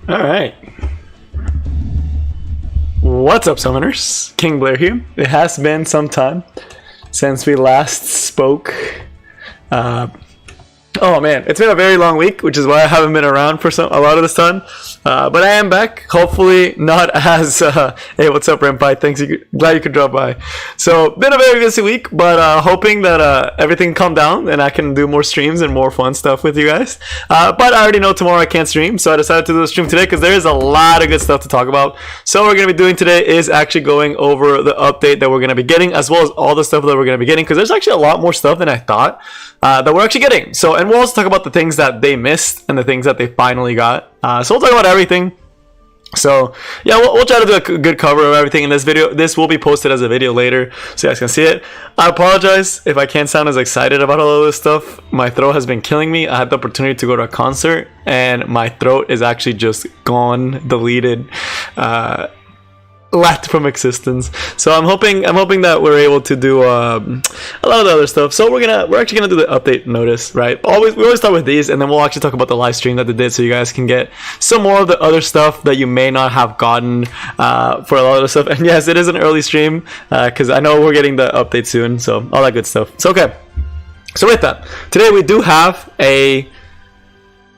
All right. What's up, summoners? King Blair here. It has been some time since we last spoke. Oh man, it's been a very long week, which is why I haven't been around for a lot of this time. But I am back. Hopefully not as hey, what's up, Renpai? Thanks. Glad you could drop by. So been a very busy week, but hoping that everything calm down and I can do more streams and more fun stuff with you guys. But I already know tomorrow I can't stream, so I decided to do the stream today because there is a lot of good stuff to talk about. So what we're gonna be doing today is actually going over the update that we're gonna be getting, as well as all the stuff that we're gonna be getting, because there's actually a lot more stuff than I thought that we're actually getting. So, and we'll also talk about the things that they missed and the things that they finally got. So we'll talk about everything. So yeah, we'll try to do a good cover of everything in this video. This will be posted as a video later, so you guys can see it. I apologize if I can't sound as excited about all of this stuff. My throat has been killing me. I had the opportunity to go to a concert, and my throat is actually just gone, deleted. Left from existence. So I'm hoping that we're able to do a lot of the other stuff. So we're actually gonna do the update notice, right? We always start with these, and then we'll actually talk about the live stream that they did, so you guys can get some more of the other stuff that you may not have gotten for a lot of the stuff. And yes, it is an early stream because I know we're getting the update soon, so all that good stuff. So okay, so with that, today we do have a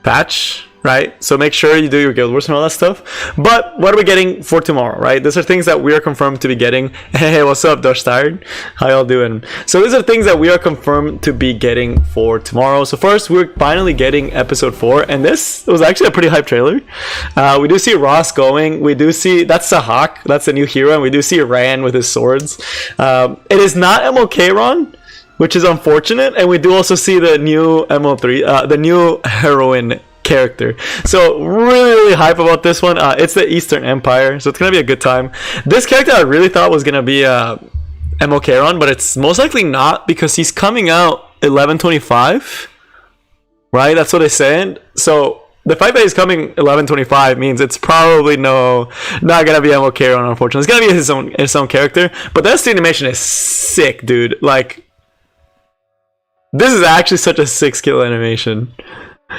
patch, right? So make sure you do your guild wars and all that stuff. But what are we getting for tomorrow, right? These are things that we are confirmed to be getting. Hey, what's up, Dutch Tired? How y'all doing? So these are things that we are confirmed to be getting for tomorrow. So first, we're finally getting episode 4, and this was actually a pretty hype trailer. We do see Ross going. We do see, that's Sahak, that's a new hero, and we do see Ran with his swords. It is not MOK Ron, which is unfortunate, and we do also see the new MO3, the new heroine character. So really hype about this one. It's the Eastern Empire, so it's gonna be a good time. This character I really thought was gonna be MOK Ron, but it's most likely not, because he's coming out 11/25, right? That's what they said. So the fact that he's coming 11/25 means it's probably not gonna be MOK Ron, unfortunately. It's gonna be his own character. But the animation is sick, dude. Like, this is actually such a sick skill animation.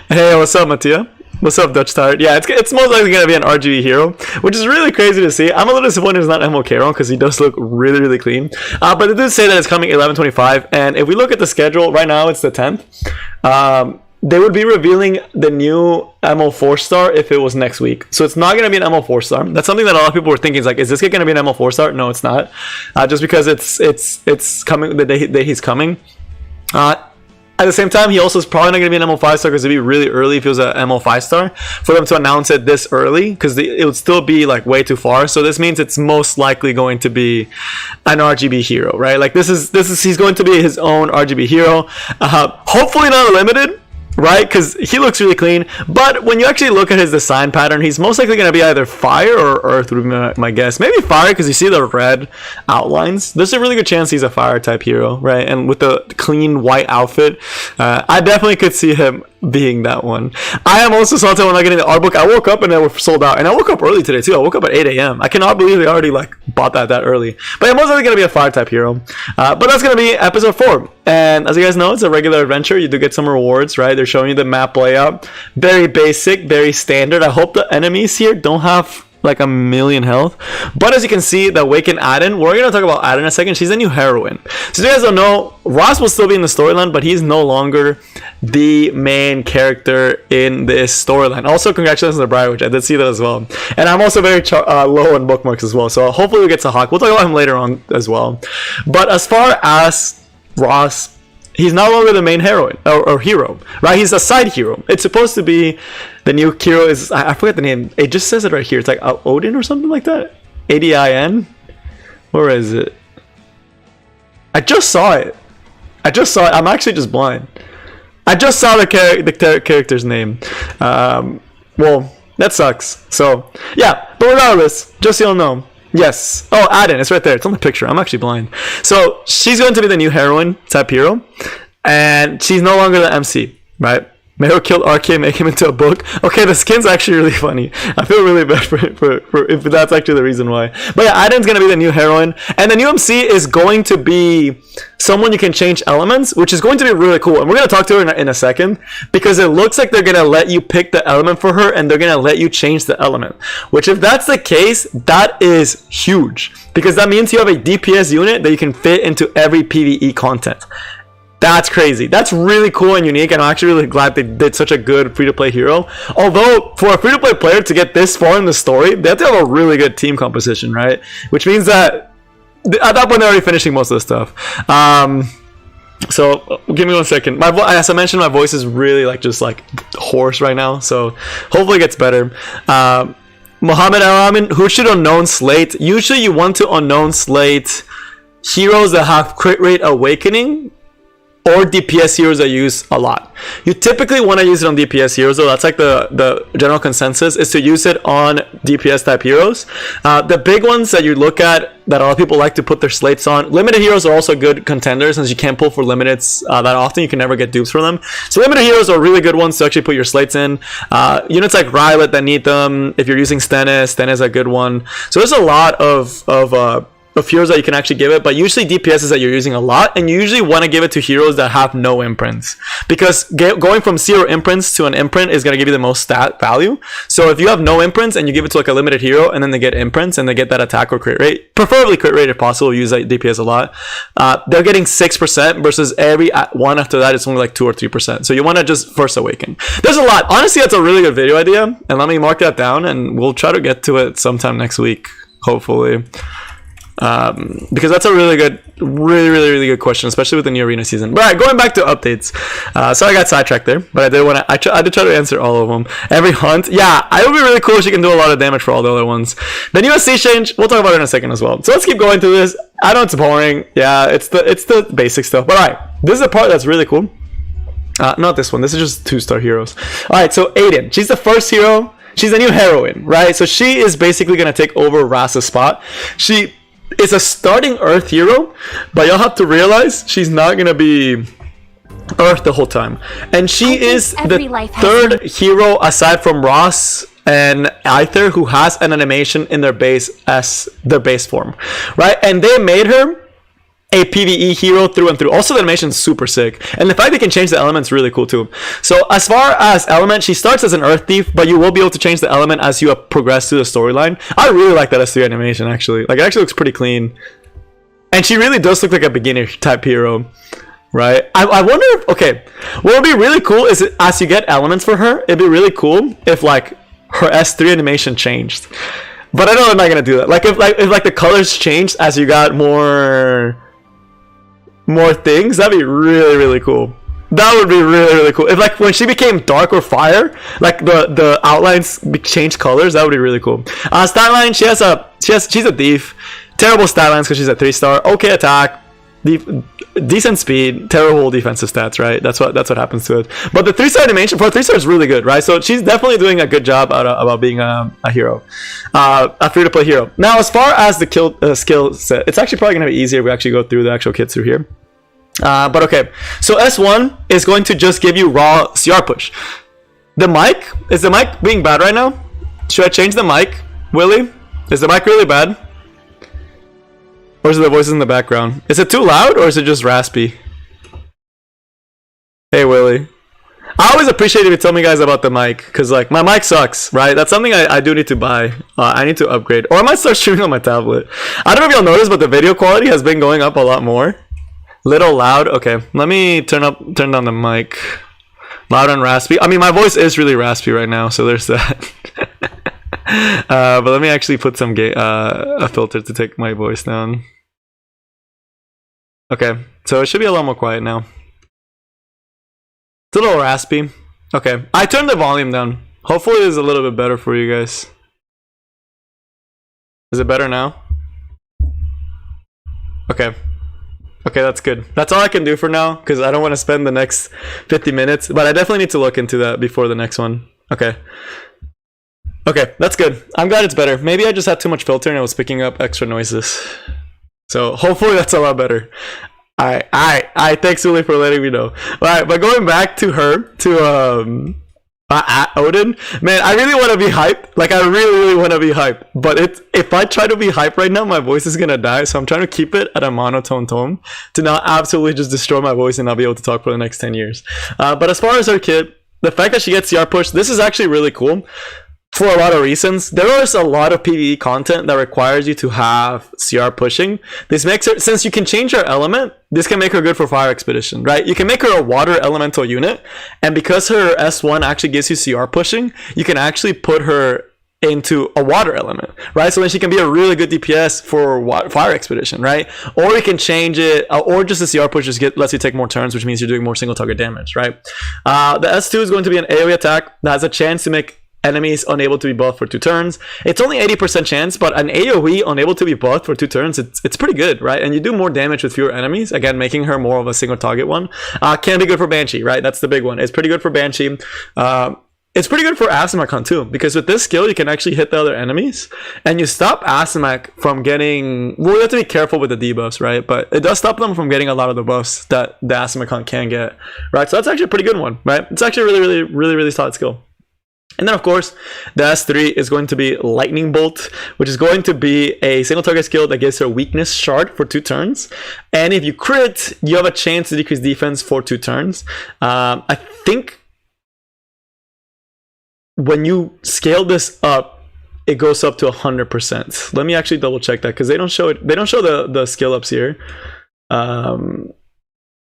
Hey, what's up, Mattia? What's up, Dutch Tired? Yeah, it's most likely going to be an RGB hero, which is really crazy to see. I'm a little disappointed it's not MOK Ron, because he does look really clean. But they did say that it's coming 11/25, and if we look at the schedule, right now it's the 10th. They would be revealing the new MO 4-star if it was next week. So it's not going to be an MO 4-star. That's something that a lot of people were thinking. It's like, is this going to be an MO 4-star? No, it's not. Just because it's coming the day he's coming. At the same time, he also is probably not going to be an MO 5-star, because it'd be really early if he was a MO 5-star for them to announce it this early, because it would still be like way too far. So this means it's most likely going to be an RGB hero, right? Like this is he's going to be his own RGB hero. Hopefully not a limited, right? Because he looks really clean. But when you actually look at his design pattern, he's most likely going to be either fire or earth, would be my guess. Maybe fire, because you see the red outlines. There's a really good chance he's a fire type hero, right? And with the clean white outfit, I definitely could see him being that one. I am also salted when I get in the art book. I woke up and they were sold out, and I woke up early today too. I woke up at 8 a.m. I cannot believe they already like bought that early. But I'm most likely going to be a fire type hero. But that's going to be episode 4. And as you guys know, it's a regular adventure. You do get some rewards, right? They're showing you the map layout. Very basic, very standard. I hope the enemies here don't have like 1,000,000 health. But as you can see, the Awakened Adin, we're going to talk about Adin in a second. She's a new heroine. So you guys don't know, Ross will still be in the storyline, but he's no longer the main character in this storyline. Also, congratulations to Briar, which I did see that as well. And I'm also very low on bookmarks as well. So hopefully we'll get to Hawk. We'll talk about him later on as well. But as far as Ross, he's no longer the main heroine or hero, right? He's a side hero. It's supposed to be the new hero is, I forget the name. It just says it right here. It's like Odin or something like that. Adin. Where is it? I just saw it. I'm actually just blind. I just saw the character's name. Well, that sucks. So yeah, but regardless, just so you'll know. Yes. Oh, Adin, it's right there. It's on the picture. I'm actually blind. So she's going to be the new heroine type hero, and she's no longer the MC, right? Mero killed RK, make him into a book. Okay, the skin's actually really funny. I feel really bad for if that's actually the reason why. But yeah, Adin's gonna be the new heroine, and the new MC is going to be someone you can change elements, which is going to be really cool. And we're gonna talk to her in a second, because it looks like they're gonna let you pick the element for her, and they're gonna let you change the element. Which, if that's the case, that is huge, because that means you have a DPS unit that you can fit into every PvE content. That's crazy. That's really cool and unique, and I'm actually really glad they did such a good free-to-play hero. Although, for a free-to-play player to get this far in the story, they have to have a really good team composition, right? Which means that at that point they're already finishing most of the stuff. So give me 1 second. As I mentioned, my voice is really just hoarse right now, so hopefully it gets better. Mohammed Al-Amin, who should unknown Slate? Usually you want to unknown Slate heroes that have crit rate awakening, or DPS heroes that use a lot. You typically want to use it on DPS heroes, though. That's the general consensus, is to use it on DPS type heroes. The big ones that you look at that a lot of people like to put their slates on, limited heroes are also good contenders, since you can't pull for limiteds that often. You can never get dupes for them. So limited heroes are really good ones to actually put your slates in. Units like Rylet that need them. If you're using Stennis is a good one. So there's a lot of heroes that you can actually give it, but usually DPS is that you're using a lot, and you usually want to give it to heroes that have no imprints, because going from 0 imprints to an imprint is going to give you the most stat value. So if you have no imprints and you give it to a limited hero, and then they get imprints and they get that attack or crit rate, preferably crit rate if possible, use DPS a lot, they're getting 6% versus every one after that it's only 2 or 3%. So you want to just first awaken. There's a lot. Honestly, that's a really good video idea, and let me mark that down, and we'll try to get to it sometime next week, hopefully. Because that's a really good question, especially with the new arena season. But alright, going back to updates. Sorry I got sidetracked there, but I did try to answer all of them. Every hunt, yeah, it would be really cool if she can do a lot of damage for all the other ones. The new SC change, we'll talk about it in a second as well. So let's keep going through this. I know it's boring. Yeah, it's the basic stuff. But alright, this is a part that's really cool. Not this one. This is just 2-star heroes. Alright, so Adin, she's the first hero. She's a new heroine, right? So she is basically gonna take over Rasa's spot. She is a starting Earth hero, but you'll have to realize she's not gonna be Earth the whole time, and she is the third hero aside from Ross and Aether who has an animation in their base as their base form, right? And they made her a PvE hero through and through. Also, the animation is super sick, and the fact they can change the elements is really cool too. So as far as element, she starts as an Earth Thief, but you will be able to change the element as you progress through the storyline. I really like that S3 animation, actually. It actually looks pretty clean, and she really does look like a beginner type hero, right? I wonder if, okay, what would be really cool is as you get elements for her, it'd be really cool if her S3 animation changed. But I know I'm not gonna do that. If the colors changed as you got more things, that'd be really cool. That would be really cool. If when she became dark or fire, the outlines change colors, that would be really cool. Stat line, she's a thief. Terrible stat lines because she's a 3-star. Okay attack, decent speed, terrible defensive stats, right? That's what happens to it. But the 3-star animation for a 3-star is really good, right? So she's definitely doing a good job about being a hero, a free-to-play hero. Now, as far as the skill set, it's actually probably going to be easier if we actually go through the actual kits through here. But okay, so S1 is going to just give you raw CR push. Is the mic being bad right now? Should I change the mic, Willie? Is the mic really bad? Or is it the voices in the background? Is it too loud, or is it just raspy? Hey, Willie. I always appreciate if you tell me guys about the mic, because my mic sucks, right? That's something I do need to buy. I need to upgrade, or I might start streaming on my tablet. I don't know if you'll notice, but the video quality has been going up a lot more. Little loud. Okay, let me turn down the mic. Loud and raspy. I mean, my voice is really raspy right now, so there's that. But let me actually put some a filter to take my voice down. Okay, so it should be a lot more quiet now. It's a little raspy. Okay, I turned the volume down. Hopefully it's a little bit better for you guys. Is it better now? Okay. Okay, that's good. That's all I can do for now, because I don't want to spend the next 50 minutes. But I definitely need to look into that before the next one. Okay. Okay, that's good. I'm glad it's better. Maybe I just had too much filter and it was picking up extra noises. So hopefully that's a lot better. All right. Thanks, Uli, for letting me know. All right, but going back to her, to Odin, man, I really want to be hyped. Like, I really, really want to be hyped. But if I try to be hyped right now, my voice is gonna die. So I'm trying to keep it at a monotone tone to not absolutely just destroy my voice and not be able to talk for the next 10 years. But as far as her kit, the fact that she gets CR push, this is actually really cool. For a lot of reasons. There is a lot of PvE content that requires you to have CR pushing. This makes her, since you can change her element, this can make her good for Fire Expedition, right? You can make her a water elemental unit, and because her S1 actually gives you CR pushing, you can actually put her into a water element, right? So then she can be a really good DPS for Fire Expedition, right? Or you can change it, or just the CR push just lets you take more turns, which means you're doing more single target damage, right? The S2 is going to be an AoE attack that has a chance to make enemies unable to be buffed for 2 turns. It's only 80% chance, but an AoE unable to be buffed for 2 turns, it's pretty good, right? And you do more damage with fewer enemies, again, making her more of a single target one. Can be good for Banshee, right? That's the big one. It's pretty good for Banshee. It's pretty good for Asimekon too, because with this skill, you can actually hit the other enemies, and you stop Asimek from getting... Well, you have to be careful with the debuffs, right? But it does stop them from getting a lot of the buffs that the Asimekon can get, right? So that's actually a pretty good one, right? It's actually a really, really, really, really solid skill. And then, of course, the S3 is going to be Lightning Bolt, which is going to be a single target skill that gives her weakness shard for 2 turns. And if you crit, you have a chance to decrease defense for 2 turns. I think when you scale this up, it goes up to 100%. Let me actually double check that, because they don't show it. They don't show the skill ups here.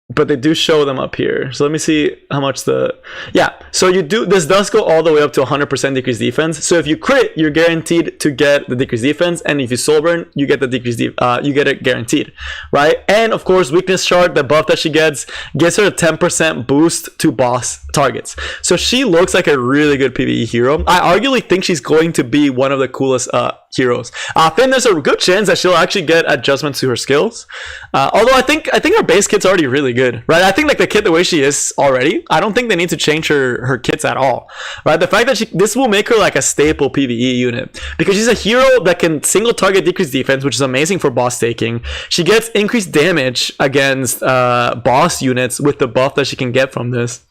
But they do show them up here. So let me see how much so this does go all the way up to 100% decreased defense. So if you crit, you're guaranteed to get the decreased defense, and if you soul burn, you get the decreased you get it guaranteed, right? And of course, weakness shard, the buff that she gets, gives her a 10% boost to boss targets. So she looks like a really good PvE hero. I arguably think she's going to be one of the coolest heroes. Then there's a good chance that she'll actually get adjustments to her skills. Although I think her base kit's already really good, right? I think like the kit the way she is already, I don't think they need to change her kits at all, right? The fact that this will make her like a staple PvE unit, because she's a hero that can single target decrease defense, which is amazing for boss taking. She gets increased damage against boss units with the buff that she can get from this.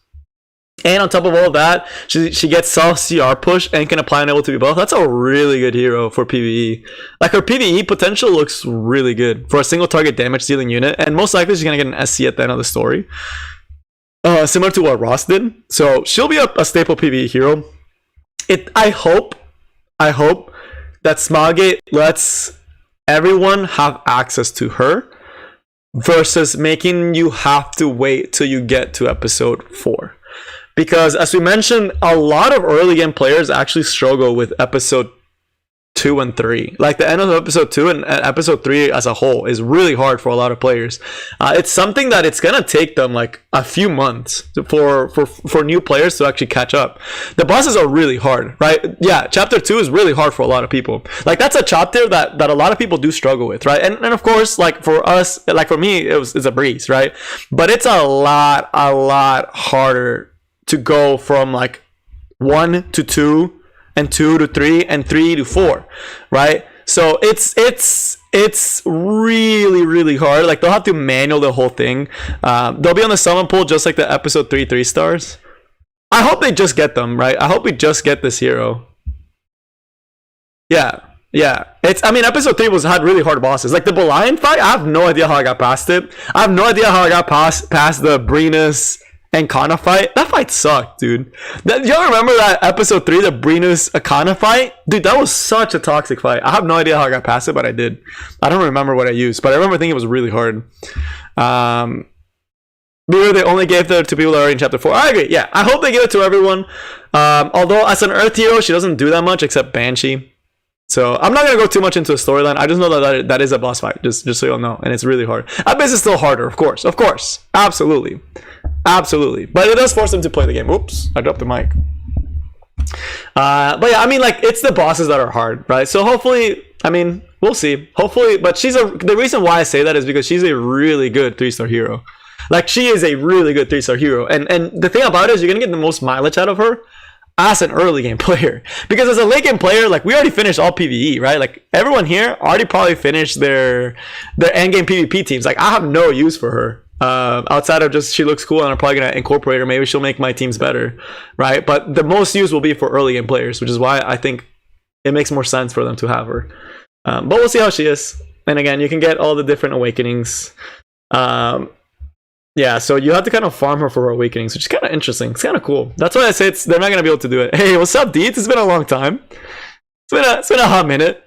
And on top of all of that, she gets soft CR push and can apply unable to be buffed. That's a really good hero for PvE. Like, her PvE potential looks really good for a single target damage dealing unit, and most likely she's gonna get an SC at the end of the story, similar to what Ross did. So she'll be a staple PvE hero. I hope that Smilegate lets everyone have access to her, versus making you have to wait till you get to episode 4. Because as we mentioned, a lot of early game players actually struggle with episode 2 and 3. Like, the end of episode 2 and episode 3 as a whole is really hard for a lot of players. It's something that it's gonna take them like a few months for new players to actually catch up. The bosses are really hard, right? Yeah, chapter 2 is really hard for a lot of people. Like, that's a chapter that a lot of people do struggle with, right? And of course, like for us, like for me, it's a breeze, right? But it's a lot harder to go from like 1 to 2 and 2 to 3 and 3 to 4, right? So it's really, really hard. Like, they'll have to manual the whole thing. They'll be on the summon pool just like the episode 3 stars. I hope they just get them, right? I hope we just get this hero. Yeah. I mean, episode 3 had really hard bosses. Like the Belian fight, I have no idea how I got past it. I have no idea how I got past the Brenus and Kana fight. That fight sucked, dude. Y'all remember that episode 3, the Brenus Akana fight? Dude, that was such a toxic fight. I have no idea how I got past it, but I did. I don't remember what I used, but I remember thinking it was really hard. Maybe they only gave it to people that are in chapter 4. I agree. Yeah, I hope they give it to everyone. Although as an Earth hero, she doesn't do that much except Banshee. So I'm not gonna go too much into the storyline. I just know that is a boss fight, just so you'll know, and it's really hard. Abyss is still harder, of course, absolutely. But it does force them to play the game. Oops, I dropped the mic. But yeah, I mean, like, it's the bosses that are hard, right? So hopefully, I mean, we'll see. Hopefully, but the reason why I say that is because she's a really good 3-star hero. Like, she is a really good 3-star hero, and the thing about it is you're gonna get the most mileage out of her as an early game player. Because as a late game player, like, we already finished all PvE, right? Like, everyone here already probably finished their end game PvP teams. Like, I have no use for her. Outside of just she looks cool and I'm probably gonna incorporate her. Maybe she'll make my teams better, right? But the most use will be for early game players, which is why I think it makes more sense for them to have her. But we'll see how she is. And again, you can get all the different awakenings. Yeah, so you have to kind of farm her for her awakenings, which is kind of interesting. It's kind of cool. That's why I say they're not gonna be able to do it. Hey, what's up, Deeds? It's been a long time. It's been a hot minute.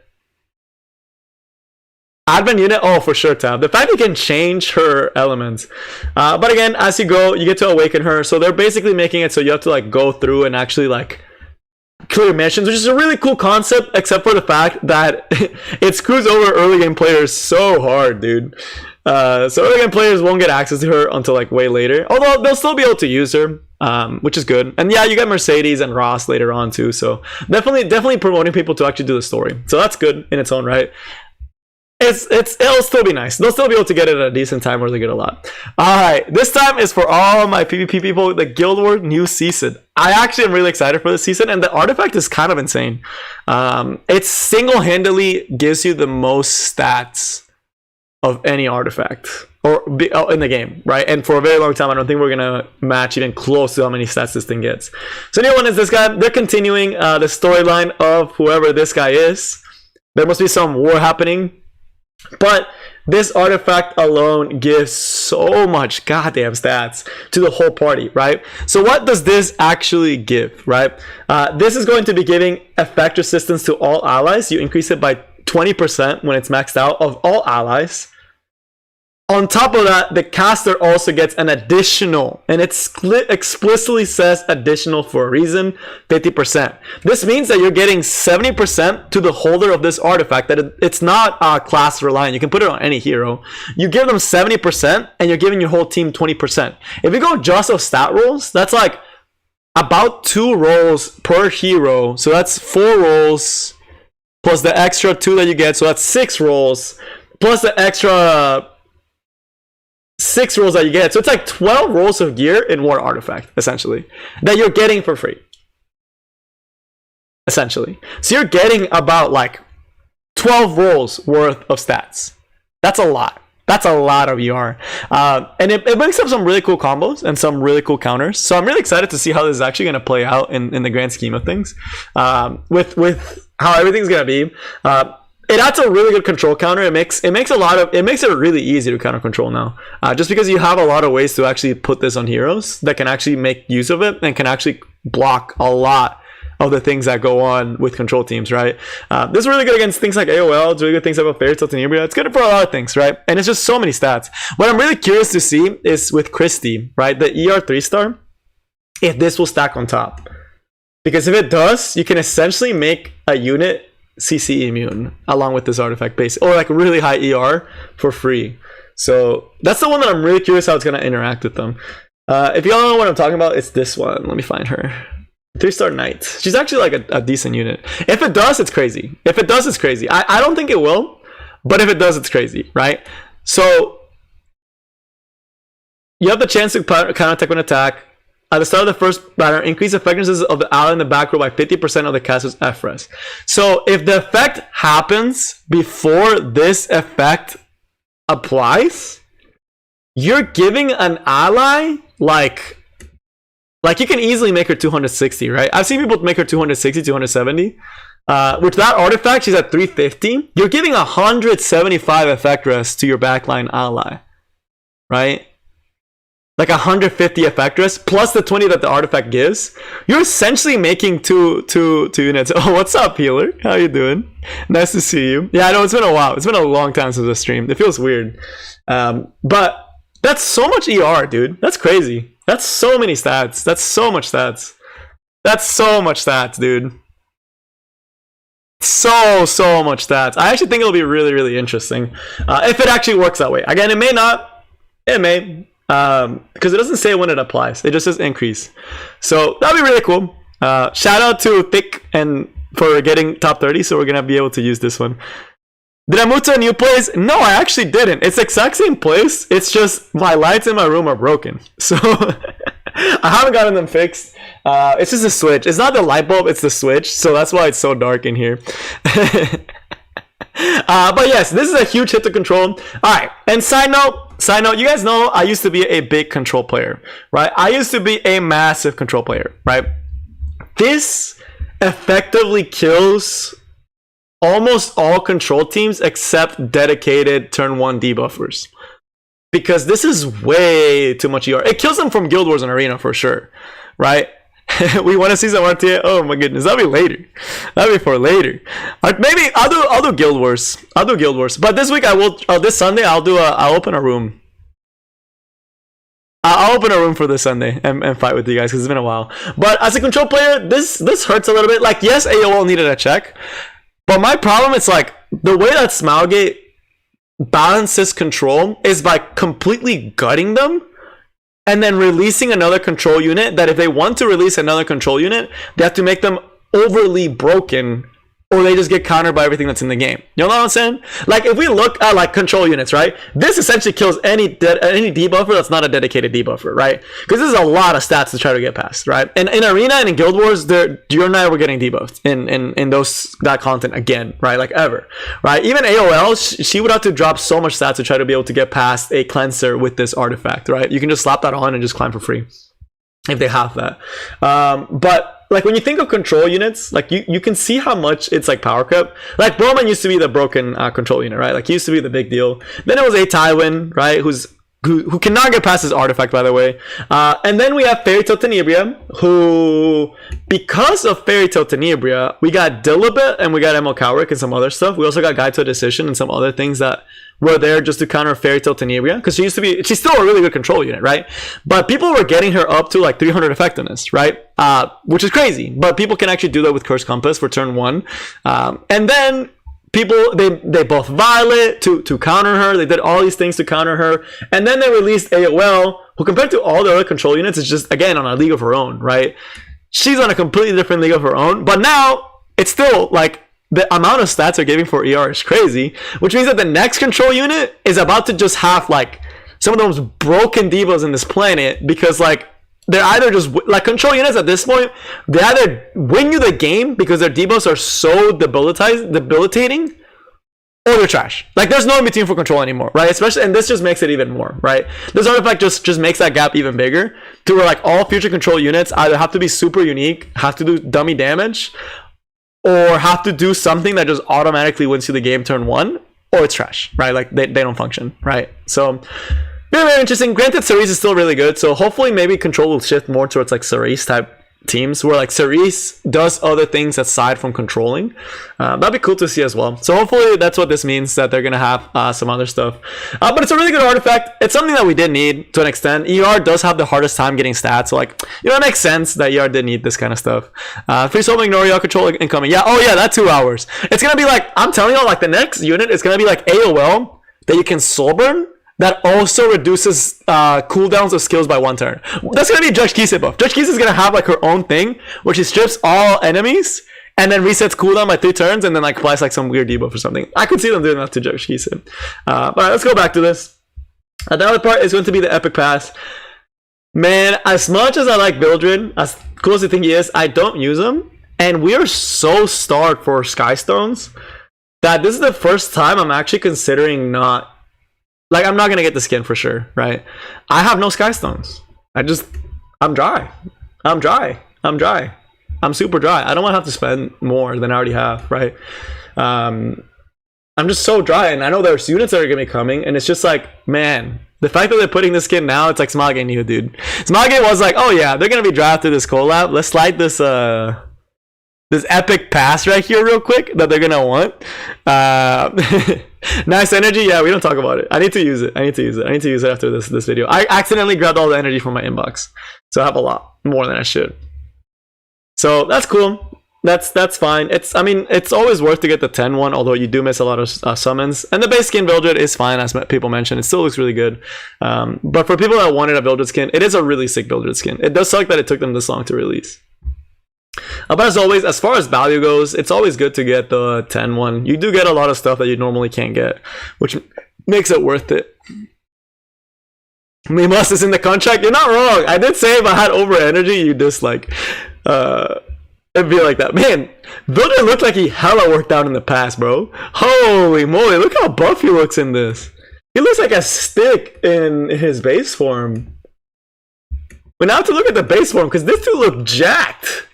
Advent unit, oh, for sure, Tab. The fact you can change her elements. But again, as you go, you get to awaken her. So they're basically making it so you have to like go through and actually like clear missions, which is a really cool concept, except for the fact that it screws over early game players so hard, dude. So early game players won't get access to her until like way later. Although they'll still be able to use her, which is good. And yeah, you get Mercedes and Ross later on too. So definitely promoting people to actually do the story. So that's good in its own right. It'll still be nice. They'll still be able to get it at a decent time where they get a lot. Alright, this time is for all my PvP people, the Guild Wars new season. I actually am really excited for this season, and the artifact is kind of insane. It single-handedly gives you the most stats of any artifact in the game, right? And for a very long time, I don't think we're gonna match even close to how many stats this thing gets. So new one is this guy. They're continuing the storyline of whoever this guy is. There must be some war happening. But this artifact alone gives so much goddamn stats to the whole party, right? So what does this actually give, right? This is going to be giving effect resistance to all allies. You increase it by 20% when it's maxed out of all allies. On top of that, the caster also gets an additional, and it explicitly says additional for a reason, 50%. This means that you're getting 70% to the holder of this artifact, that it's not class reliant. You can put it on any hero. You give them 70%, and you're giving your whole team 20%. If you go just of stat rolls, that's like about 2 rolls per hero. So that's 4 rolls, plus the extra 2 that you get. So that's 6 rolls, plus the extra 6 rolls that you get. So it's like 12 rolls of gear in one artifact, essentially, that you're getting for free. Essentially. So you're getting about like 12 rolls worth of stats. That's a lot. That's a lot of ER. And it brings up some really cool combos and some really cool counters. So I'm really excited to see how this is actually going to play out in the grand scheme of things. With how everything's going to be. It adds a really good control counter. It makes it really easy to counter control now. Just because you have a lot of ways to actually put this on heroes that can actually make use of it and can actually block a lot of the things that go on with control teams, right? This is really good against things like AOL. It's really good things about Fairy Tale Tenebria. It's good for a lot of things, right? And it's just so many stats. What I'm really curious to see is with Christie, right? The ER 3-star, if this will stack on top. Because if it does, you can essentially make a unit CC immune along with this artifact base, or like really high ER for free. So that's the one that I'm really curious how it's going to interact with them. If y'all don't know what I'm talking about, it's this one. Let me find her. 3-star Knight. She's actually like a decent unit. If it does, it's crazy. If it does, it's crazy. I don't think it will, but if it does, it's crazy, right? So you have the chance to counter-attack when attack. At the start of the first banner, increase effectiveness of the ally in the back row by 50% of the caster's FRES. So if the effect happens before this effect applies, you're giving an ally like you can easily make her 260, right? I've seen people make her 260, 270. With that artifact, she's at 350. You're giving 175 effect res to your backline ally, right? Like 150 effect res plus the 20 that the artifact gives. You're essentially making two units. Oh, what's up, healer? How you doing? Nice to see you. Yeah, I know it's been a while. It's been a long time since I streamed. It feels weird. But that's so much ER, dude. That's crazy. That's so many stats. That's so much stats. That's so much stats, dude. So much stats. I actually think it'll be really, really interesting. If it actually works that way. Again, it may not. It may. Because it doesn't say when it applies, it just says increase. So that'd be really cool. Shout out to Thick and for getting top 30, so we're gonna be able to use this one. Did I move to a new place? No, I actually didn't. It's the exact same place. It's just my lights in my room are broken, so I haven't gotten them fixed. It's just a switch. It's not the light bulb, it's the switch. So that's why it's so dark in here. But yes, this is a huge hit to control. All right. And side note, you guys know I used to be a big control player, right? I used to be a massive control player, right? This effectively kills almost all control teams except dedicated turn 1 debuffers. Because this is way too much ER. It kills them from Guild Wars and Arena for sure, right? We want to see some RTA. Oh my goodness, that'll be later. That'll be for later. Maybe I'll do Guild Wars. But this week I will. This Sunday I'll open a room. I'll open a room for this Sunday and fight with you guys because it's been a while. But as a control player, this hurts a little bit. Like yes, AOL needed a check, but my problem is like the way that Smilegate balances control is by completely gutting them. And then releasing another control unit that if they want to release another control unit, they have to make them overly broken or they just get countered by everything that's in the game. You know what I'm saying? Like if we look at like control units, right? This essentially kills any debuffer that's not a dedicated debuffer, right? Because this is a lot of stats to try to get past, right? And in Arena and in Guild Wars, you and I were getting debuffed in that content again, right? Like ever, right? Even AOL, she would have to drop so much stats to try to be able to get past a cleanser with this artifact, right? You can just slap that on and just climb for free if they have that. But like when you think of control units, like you can see how much it's like power creep. Like Broman used to be the broken control unit, right? Like he used to be the big deal. Then it was a Tywin, right? Who cannot get past his artifact, by the way. And then we have Fairy Tale Tenebria, who, because of Fairy Tale Tenebria, we got Dilibet and we got Emil Cowrick and some other stuff. We also got Guide to a Decision and some other things that were there just to counter Fairy Tale Tenebria, because she's still a really good control unit, right? But people were getting her up to like 300 effectiveness, right? Which is crazy, but people can actually do that with Curse Compass for turn 1. And then people, they both Violet to counter her. They did all these things to counter her. And then they released AOL, who compared to all the other control units is just, again, on a league of her own, right? She's on a completely different league of her own, but now it's still like, the amount of stats they're giving for ER is crazy, which means that the next control unit is about to just have like some of those broken divas in this planet, because like they're either just like control units at this point, they either win you the game because their debuffs are so debilitating, or they're trash. Like there's no in between for control anymore, right? Especially, and this just makes it even more, right? This artifact just makes that gap even bigger to where like all future control units either have to be super unique, have to do dummy damage, or have to do something that just automatically wins you the game turn 1, or it's trash, right? Like they don't function, right? So very, very interesting. Granted, Cerise is still really good, so hopefully maybe control will shift more towards like Cerise type teams where like Cerise does other things aside from controlling. That'd be cool to see as well. So hopefully that's what this means, that they're gonna have some other stuff. But it's a really good artifact. It's something that we did need to an extent. ER does have the hardest time getting stats, so like, you know, it makes sense that ER did need this kind of stuff. Free soul ignore ER control incoming. Yeah, oh yeah, that 2 hours. It's gonna be like, I'm telling you, like the next unit is gonna be like AOL that you can soul burn, that also reduces cooldowns of skills by 1 turn. That's going to be Judge Kisa buff. Judge Kisa is going to have like her own thing where she strips all enemies and then resets cooldown by 3 turns and then like applies like some weird debuff or something. I could see them doing that to Judge Kisa. But let's go back to this. The other part is going to be the Epic Pass. Man, as much as I like Bildred, as cool as I think he is, I don't use him. And we are so starved for Skystones that this is the first time I'm actually considering not... Like, I'm not going to get the skin for sure, right? I have no Skystones. I'm dry. I'm super dry. I don't want to have to spend more than I already have, right? I'm just so dry, and I know there's units that are going to be coming, and it's just like, man, the fact that they're putting this skin now, it's like Smilegate knew, dude. Smilegate was like, oh yeah, they're going to be drafted this collab. Let's slide this epic pass right here real quick that they're gonna want. Nice energy. Yeah, we don't talk about it. I need to use it after this video. I accidentally grabbed all the energy from my inbox, so I have a lot more than I should. So that's cool. That's fine. I mean, it's always worth to get the 10 one, although you do miss a lot of summons. And the base skin Vildred is fine, as people mentioned. It still looks really good. But for people that wanted a Vildred skin, it is a really sick Vildred skin. It does suck that it took them this long to release. But as always, as far as value goes, it's always good to get the 10 one. You do get a lot of stuff that you normally can't get, which makes it worth it. Mimas is in the contract. You're not wrong. I did say if I had over energy, you just like it'd be like that. Man, Builder looked like he hella worked out in the past, bro. Holy moly, look how buff he looks in this. He looks like a stick in his base form. But now to look at the base form, because this dude look jacked.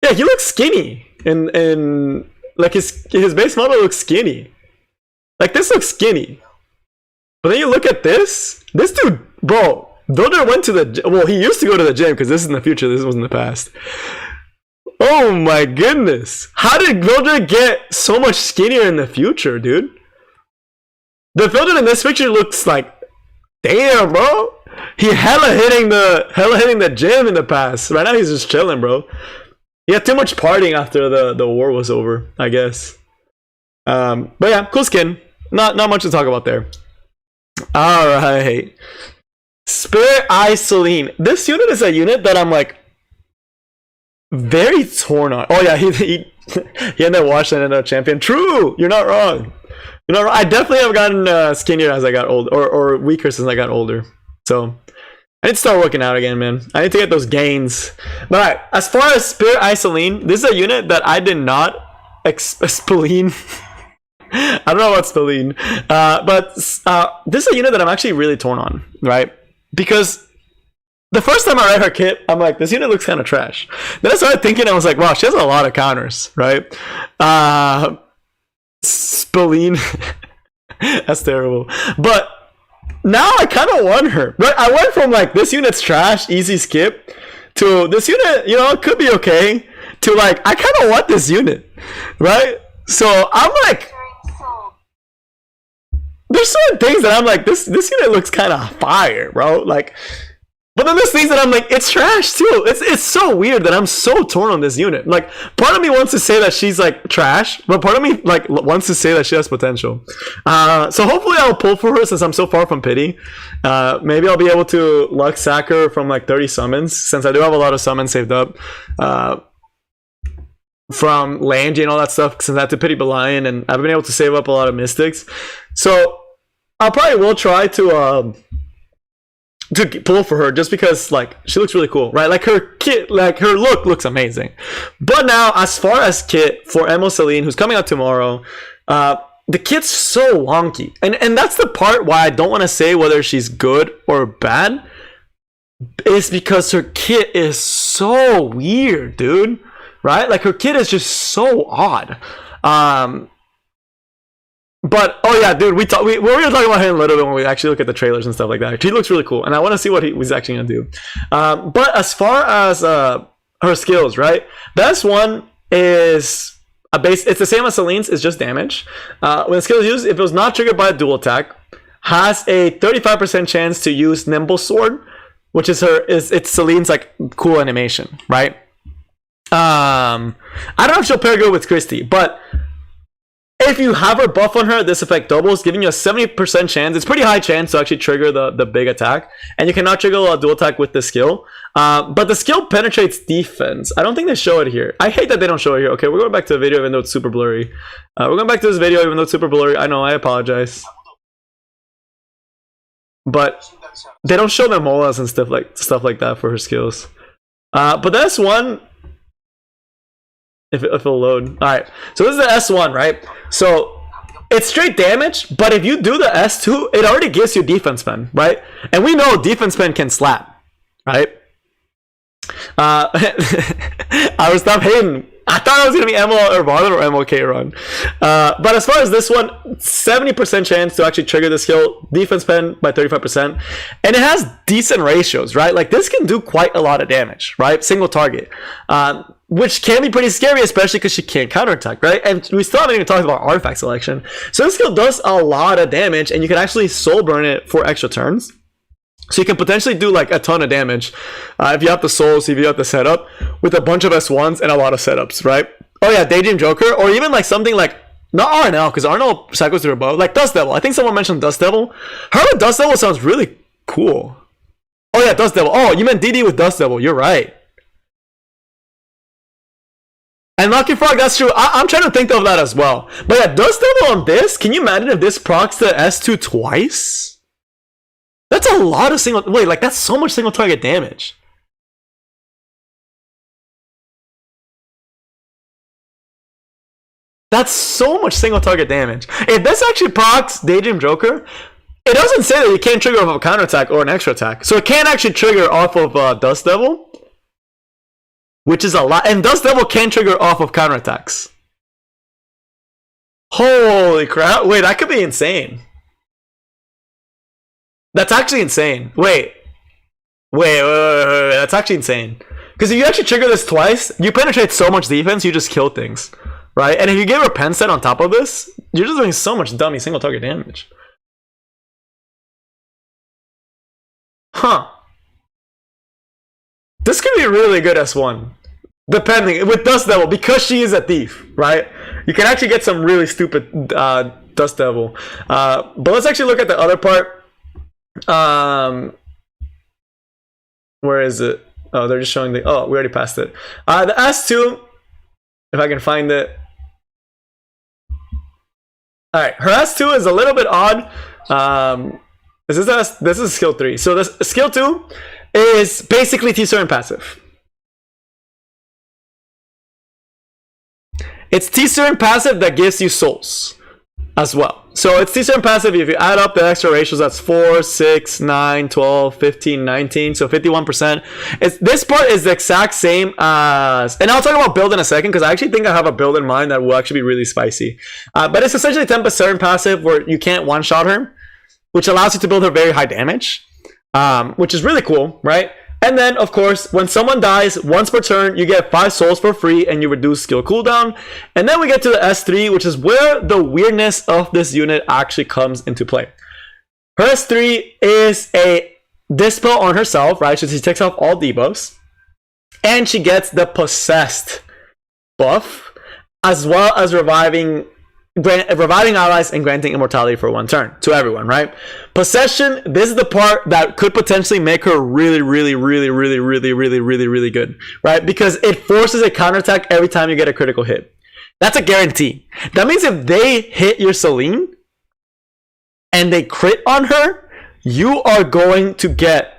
Yeah, he looks skinny. And like his base model looks skinny. Like this looks skinny. But then you look at this dude, bro, Builder went to the, well, he used to go to the gym because this is in the future, this was in the past. Oh my goodness. How did Builder get so much skinnier in the future, dude? The Builder in this picture looks like, damn, bro. He hella hitting the gym in the past. Right now he's just chilling, bro. He had too much partying after the war was over, I guess. But yeah, cool skin. Not much to talk about there. Alright. Spirit Eye Celine. This unit is a unit that I'm like very torn on. Oh yeah, he ended up watching and ended up champion. True! You're not wrong. You're not wrong. I definitely have gotten skinnier as I got older, or weaker since I got older. So I need to start working out again, man. I need to get those gains. But alright, as far as Spirit Eye Celine, this is a unit that I did not Spleen. I don't know about Spleen. But this is a unit that I'm actually really torn on, right? Because the first time I read her kit, I'm like, this unit looks kind of trash. Then I started thinking, I was like, wow, she has a lot of counters, right? Spleen. That's terrible. But now I kind of want her, right? I went from like, this unit's trash, easy skip, to this unit, you know, it could be okay, to like, I kind of want this unit, right? So I'm like, there's certain things that I'm like, this unit looks kind of fire, bro. Like, but then there's things that I'm like, it's trash too. It's so weird that I'm so torn on this unit. Like, part of me wants to say that she's like trash, but part of me like wants to say that she has potential. So hopefully I'll pull for her since I'm so far from pity. Maybe I'll be able to luck sack her from like 30 summons, since I do have a lot of summons saved up. From Langy and all that stuff, since I had to pity Belian, and I've been able to save up a lot of mystics. So I probably will try to pull for her, just because like she looks really cool, right? Like her kit, like her look looks amazing. But now, as far as kit for Eye Celine, who's coming out tomorrow, the kit's so wonky, and that's the part why I don't want to say whether she's good or bad. Is because her kit is so weird, dude. Right? Like her kit is just so odd. But oh yeah, dude, we're gonna talk about him a little bit when we actually look at the trailers and stuff like that. He looks really cool, and I want to see what he's actually gonna do. But as far as her skills, right? Best one is a base. It's the same as Celine's. It's just damage. When the skill is used, if it was not triggered by a dual attack, has a 35% chance to use Nimble Sword, which is it's Celine's like cool animation, right? I don't know if she'll pair good with Christy, but if you have her buff on her, this effect doubles, giving you a 70% chance. It's pretty high chance to actually trigger the big attack, and you cannot trigger a dual attack with the skill. But the skill penetrates defense. I don't think they show it here. I hate that they don't show it here. Okay, we're going back to the video even though it's super blurry. We're going back to this video even though it's super blurry. I know, I apologize. But they don't show the molas and stuff like that for her skills. But that's one. If it'll load. Alright, so this is the S1, right? So it's straight damage, but if you do the S2, it already gives you defense pen, right? And we know defense pen can slap, right? I was stop hating. I thought it was going to be MO or Marlon or MOK run. But as far as this one, 70% chance to actually trigger the skill, defense pen by 35%. And it has decent ratios, right? Like this can do quite a lot of damage, right? Single target. Which can be pretty scary, especially because she can't counterattack, right? And we still haven't even talked about artifact selection. So this skill does a lot of damage, and you can actually soul burn it for extra turns. So you can potentially do like a ton of damage if you have the souls, if you have the setup with a bunch of S1s and a lot of setups, right? Oh yeah, Daydream Joker, or even like something like, not RNL, because RNL cycles through a bow, like Dust Devil. I think someone mentioned Dust Devil. Her with Dust Devil sounds really cool. Oh yeah, Dust Devil. Oh, you meant DD with Dust Devil. You're right. And Lucky Frog, that's true. I'm trying to think of that as well. But yeah, Dust Devil on this, can you imagine if this procs the S2 twice? That's a lot of single... Wait, like, that's so much single target damage. That's so much single target damage. If this actually procs Daydream Joker, it doesn't say that you can't trigger off of a counterattack or an extra attack. So it can actually trigger off of Dust Devil, which is a lot. And Dust Devil can trigger off of counterattacks. Holy crap. Wait, that could be insane. That's actually insane. Wait. That's actually insane. Because if you actually trigger this twice, you penetrate so much defense, you just kill things. Right? And if you give a pen set on top of this, you're just doing so much dummy single target damage. Huh. This could be really good S1. Depending, with Dust Devil, because she is a thief, right? You can actually get some really stupid Dust Devil. But let's actually look at the other part. Where is it? Oh, they're just showing the... Oh, we already passed it. The S2, if I can find it. Alright, her S2 is a little bit odd. This is skill 3. So this skill 2 is basically T-Star and passive. It's T-Star and passive that gives you souls as well. So it's T-Star and passive. If you add up the extra ratios, that's 4, 6, 9, 12, 15, 19. So 51%. This part is the exact same as... And I'll talk about build in a second, because I actually think I have a build in mind that will actually be really spicy. But it's essentially 10% passive where you can't one-shot her, which allows you to build her very high damage, which is really cool, right? And then, of course, when someone dies, once per turn, you get 5 souls for free and you reduce skill cooldown. And then we get to the S3, which is where the weirdness of this unit actually comes into play. Her S3 is a Dispel on herself, right? So she takes off all debuffs. And she gets the Possessed buff, as well as reviving allies and granting immortality for 1 turn to everyone, right? Possession, this is the part that could potentially make her really good, right? Because it forces a counterattack every time you get a critical hit. That's a guarantee. That means if they hit your Celine and they crit on her, you are going to get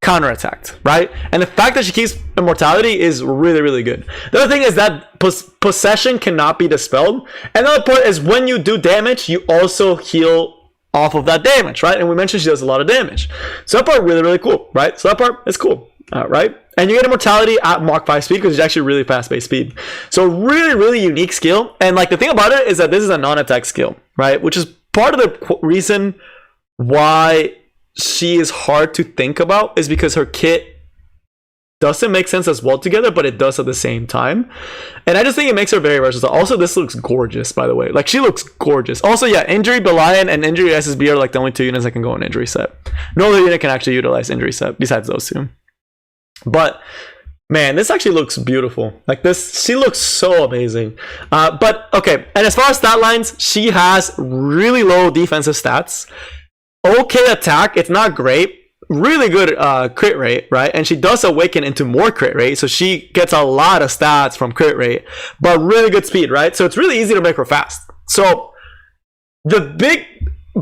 counterattacked, right? And the fact that she keeps immortality is really good. The other thing is that possession cannot be dispelled. And the other part is when you do damage, you also heal off of that damage, right? And we mentioned she does a lot of damage. So that part really cool, right? So that part is cool, right? And you get immortality at Mach 5 speed because it's actually really fast-paced speed. So really unique skill. And like the thing about it is that this is a non-attack skill, right? Which is part of the reason why she is hard to think about, is because her kit doesn't make sense as well together, but it does at the same time. And I just think it makes her very versatile. Also, this looks gorgeous, by the way. Like, she looks gorgeous. Also, yeah, Injury Belian and Injury SSB are like the only 2 units that can go in Injury Set. No other unit can actually utilize Injury Set besides those 2. But man, this actually looks beautiful. Like this, she looks so amazing. But okay, and as far as stat lines, she has really low defensive stats. Okay attack, it's not great. Really good crit rate, right? And she does awaken into more crit rate, so she gets a lot of stats from crit rate, but really good speed, right? So it's really easy to make her fast. So the big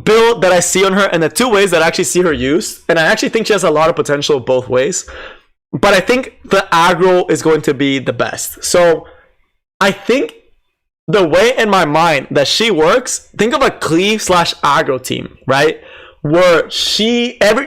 build that I see on her, and the 2 ways that I actually see her used, and I actually think she has a lot of potential both ways, but I think the aggro is going to be the best. So I think the way in my mind that she works, think of a cleave / aggro team, right? Where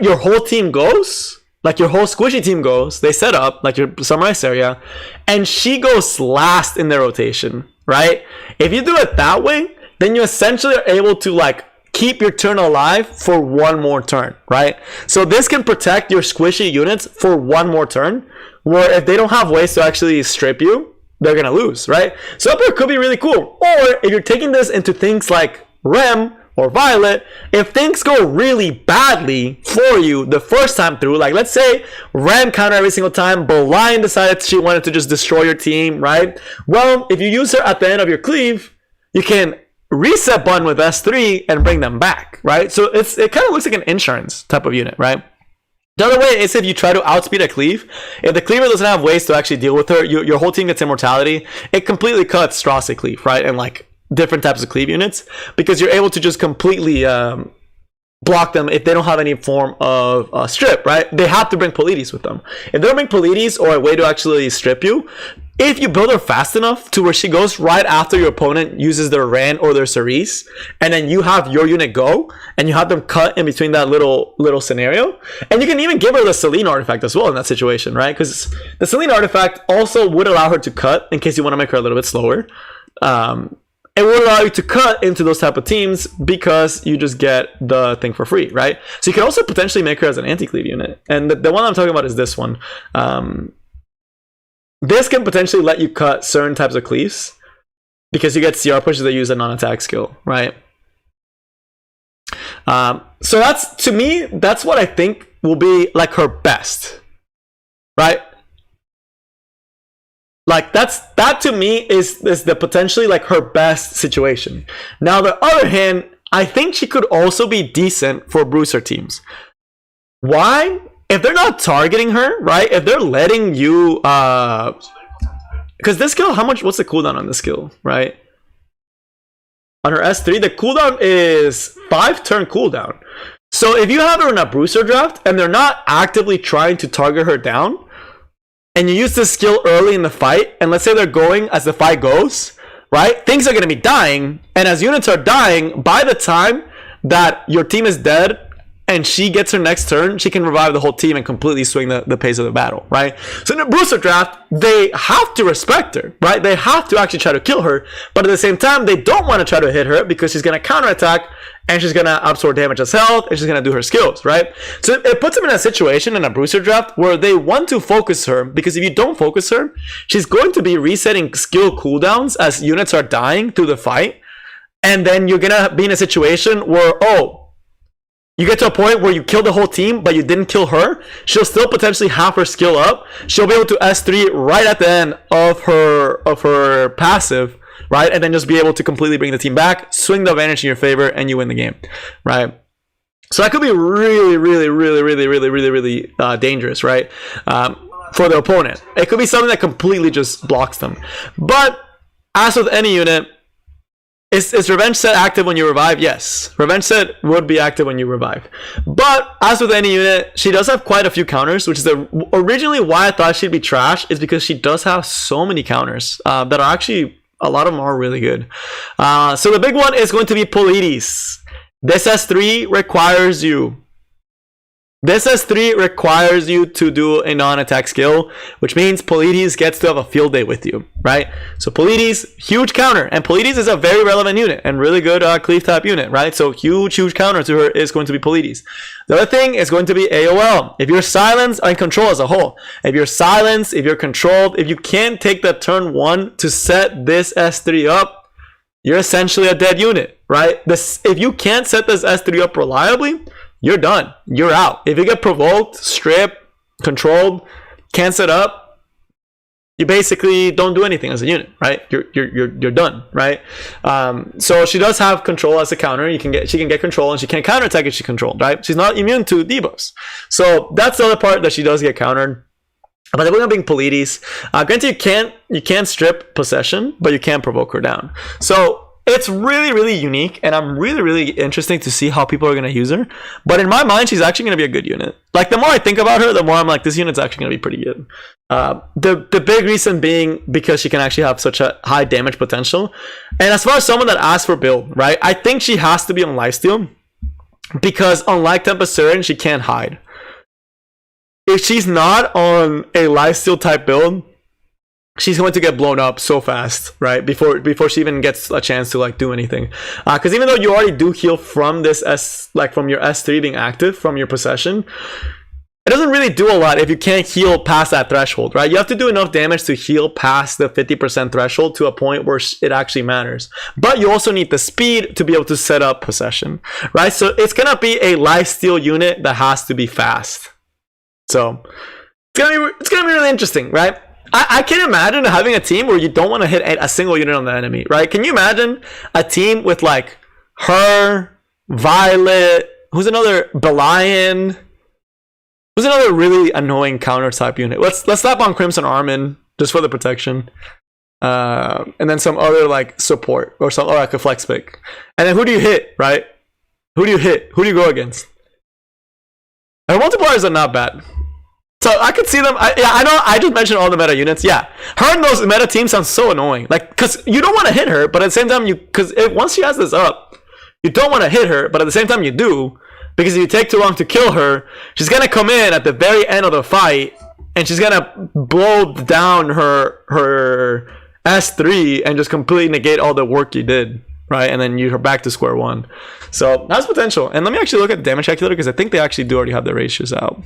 your whole team goes, like your whole squishy team goes, they set up like your Samurai area, and she goes last in their rotation, right? If you do it that way, then you essentially are able to like keep your turn alive for 1 more turn, right? So this can protect your squishy units for 1 more turn, where if they don't have ways to actually strip you, they're gonna lose, right? So that could be really cool. Or if you're taking this into things like Rem or Violet, if things go really badly for you the first time through, like let's say Ram counter every single time, but Lion decided she wanted to just destroy your team, right? Well, if you use her at the end of your cleave, you can reset button with S3 and bring them back, right? So it kind of looks like an insurance type of unit, right? The other way is if you try to outspeed a cleave. If the cleaver doesn't have ways to actually deal with her, your whole team gets immortality. It completely cuts Strauss cleave, right? And like different types of cleave units, because you're able to just completely block them if they don't have any form of strip, right? They have to bring Pillis with them. If they don't bring Pillis or a way to actually strip you, if you build her fast enough to where she goes right after your opponent uses their Ran or their Cerise, and then you have your unit go, and you have them cut in between that little scenario, and you can even give her the Celine artifact as well in that situation, right? Because the Celine artifact also would allow her to cut in case you want to make her a little bit slower. It would allow you to cut into those type of teams because you just get the thing for free, right? So you can also potentially make her as an anti-cleave unit. And the one I'm talking about is this one. This can potentially let you cut certain types of cleaves because you get CR pushes that use a non-attack skill, right? So that's, to me, that's what I think will be like her best, right? Like that to me is the potentially like her best situation. Now, on the other hand, I think she could also be decent for bruiser teams. Why? If they're not targeting her, right? If they're letting you, because this skill, what's the cooldown on this skill, right? On her S3, the cooldown is 5 turn cooldown. So if you have her in a bruiser draft and they're not actively trying to target her down, and you use this skill early in the fight, and let's say they're going as the fight goes, right? Things are going to be dying, and as units are dying, by the time that your team is dead and she gets her next turn, she can revive the whole team and completely swing the pace of the battle, right? So in a booster draft, they have to respect her, right? They have to actually try to kill her, but at the same time, they don't want to try to hit her because she's going to counterattack and she's going to absorb damage as health and she's going to do her skills, right? So it puts them in a situation in a booster draft where they want to focus her, because if you don't focus her, she's going to be resetting skill cooldowns as units are dying through the fight. And then you're going to be in a situation where, you get to a point where you kill the whole team, but you didn't kill her. She'll still potentially have her skill up. She'll be able to S3 right at the end of her passive, right? And then just be able to completely bring the team back, swing the advantage in your favor, and you win the game, right? So that could be really, really, really, really, really, really, really dangerous, right? For the opponent. It could be something that completely just blocks them. But as with any unit, is Revenge Set active when you revive? Yes. Revenge Set would be active when you revive. But as with any unit, she does have quite a few counters, which is originally why I thought she'd be trash, is because she does have so many counters that are actually, a lot of them are really good. So the big one is going to be Pillis. This S3 requires you to do a non-attack skill, which means Pillis gets to have a field day with you, right? So Pillis, huge counter, and Pillis is a very relevant unit and really good cleave type unit, right? So huge counter to her is going to be Pillis. The other thing is going to be AOL. If you're silenced and control as a whole, if you're silenced, if you're controlled, if you can't take that turn 1 to set this S3 up, you're essentially a dead unit, right? If you can't set this S3 up reliably, you're done. You're out. If you get provoked, stripped, controlled, can't set up, you basically don't do anything as a unit, right? You're done, right? So she does have control as a counter. She can get control, and she can counterattack if she's controlled, right? She's not immune to debuffs. So that's the other part that she does get countered. But the point of being Pillis, granted you can't strip possession, but you can provoke her down. So it's really, really unique, and I'm really, really interested to see how people are going to use her. But in my mind, she's actually going to be a good unit. Like, the more I think about her, the more I'm like, this unit's actually going to be pretty good. The big reason being because she can actually have such a high damage potential. And as far as someone that asks for build, right, I think she has to be on lifesteal, because unlike Tempest, she can't hide. If she's not on a lifesteal type build, she's going to get blown up so fast, right? Before she even gets a chance to like do anything. Because even though you already do heal from this from your S3 being active from your possession, it doesn't really do a lot if you can't heal past that threshold, right? You have to do enough damage to heal past the 50% threshold to a point where it actually matters. But you also need the speed to be able to set up possession, right? So it's gonna be a lifesteal unit that has to be fast. So it's gonna be really interesting, right? I can't imagine having a team where you don't want to hit a single unit on the enemy, right? Can you imagine a team with like her, Violet, who's another, Belian? Who's another really annoying counter type unit? Let's slap on Crimson Armin just for the protection. And then some other like support or like a flex pick. And then who do you hit, right? Who do you hit? Who do you go against? And multipliers are not bad. So I could see them. I know I just mentioned all the meta units. Yeah, her and those meta teams sound so annoying. Like, because you don't want to hit her, but at the same time, once she has this up, you don't want to hit her, but at the same time you do, because if you take too long to kill her, she's gonna come in at the very end of the fight, and she's gonna blow down her S3 and just completely negate all the work you did, right? And then you're back to square one. So that's potential. And let me actually look at the damage calculator, because I think they actually do already have the ratios out.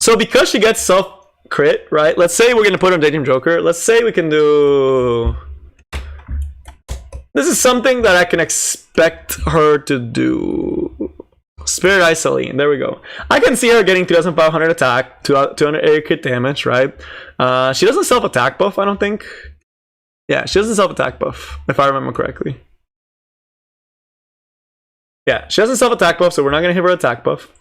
So because she gets self crit, right? Let's say we're gonna put her on Daydream Joker. Let's say we can do. This is something that I can expect her to do. Spirit Eye Celine. There we go. I can see her getting 2,500 attack, 200 area crit damage, right? She doesn't self attack buff, I don't think. Yeah, she doesn't self attack buff, if I remember correctly. Yeah, she doesn't self attack buff, so we're not gonna hit her attack buff.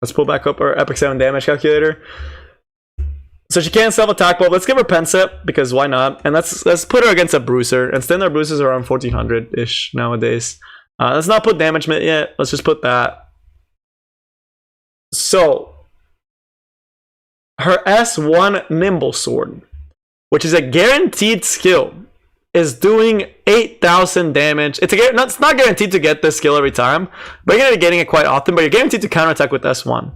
Let's pull back up our Epic 7 damage calculator. So she can't self-attack, but let's give her pen set, because why not? And let's put her against a bruiser. And standard bruisers are around 1400-ish nowadays. Let's not put damage mitt yet. Let's just put that. So her S1 Nimble Sword, which is a guaranteed skill, is doing 8,000 damage. It's not guaranteed to get this skill every time, but you're going to be getting it quite often, but you're guaranteed to counterattack with S1.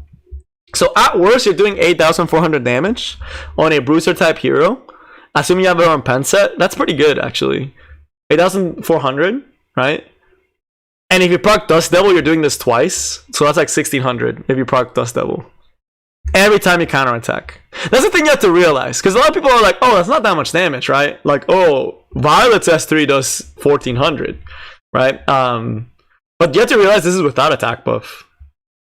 So at worst, you're doing 8,400 damage on a bruiser type hero. Assuming you have it on pen set, that's pretty good actually. 8,400, right? And if you proc Dust Devil, you're doing this twice. So that's like 1,600 if you proc Dust Devil. Every time you counterattack. That's the thing you have to realize. Because a lot of people are like, oh, that's not that much damage, right? Like, oh, Violet's S3 does 1,400, right? But you have to realize this is without attack buff.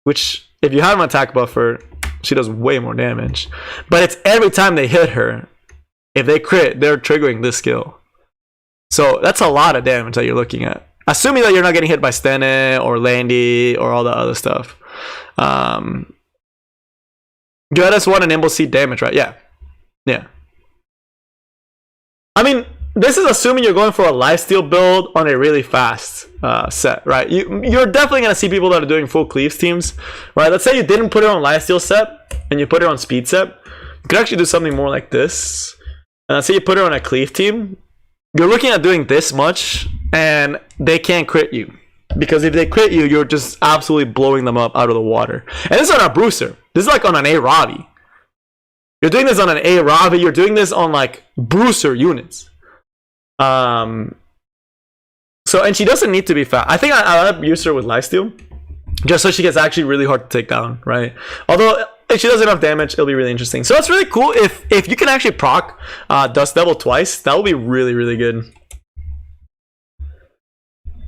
Which, if you have an attack buffer, she does way more damage. But it's every time they hit her. If they crit, they're triggering this skill. So that's a lot of damage that you're looking at. Assuming that you're not getting hit by Stene or Landy or all the other stuff. You had S1 and Nimble Seed damage, right? Yeah. Yeah. I mean, this is assuming you're going for a lifesteal build on a really fast set, right? You're definitely going to see people that are doing full cleaves teams, right? Let's say you didn't put it on lifesteal set and you put it on speed set. You could actually do something more like this. And let's say you put it on a cleave team. You're looking at doing this much and they can't crit you. Because if they crit you, you're just absolutely blowing them up out of the water. And this is on a bruiser. This is like on an A Ravi. You're doing this on an A Ravi. You're doing this on like bruiser units. So, and she doesn't need to be fast. I think I'll use her with lifesteal. Just so she gets actually really hard to take down, right? Although, if she does enough damage, it'll be really interesting. So it's really cool. If you can actually proc Dust Devil twice, that will be really, really good.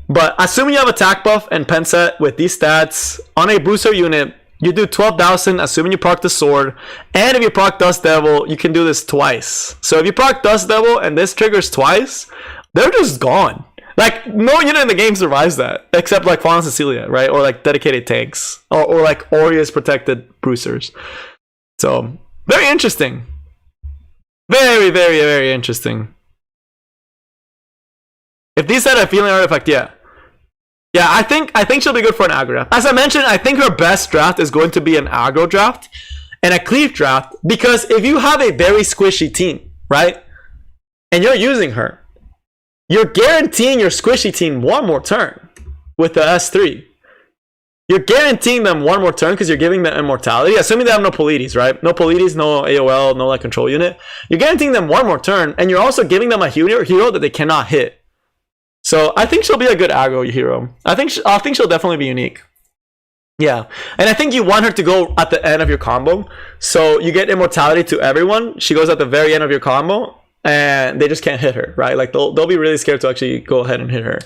But assuming you have attack buff and pen set with these stats on a bruiser unit, you do 12,000 assuming you proc the sword. And if you proc Dust Devil, you can do this twice. So if you proc Dust Devil and this triggers twice, they're just gone. Like, no unit in the game survives that. Except like Fawn Cecilia, right? Or like dedicated tanks. Or like Aureus protected bruisers. So, very interesting. Very, very, very interesting. If these had a feeling artifact, yeah. Yeah, I think she'll be good for an aggro draft. As I mentioned, I think her best draft is going to be an aggro draft and a cleave draft, because if you have a very squishy team, right, and you're using her, you're guaranteeing your squishy team one more turn with the S3. You're guaranteeing them one more turn because you're giving them immortality, assuming they have no Polides, right? No Polides, no AOL, no like control unit. You're guaranteeing them one more turn, and you're also giving them a hero that they cannot hit. So I think she'll be a good aggro hero. I think she'll definitely be unique. Yeah, and I think you want her to go at the end of your combo, so you get immortality to everyone. She goes at the very end of your combo, and they just can't hit her, right? Like they'll be really scared to actually go ahead and hit her,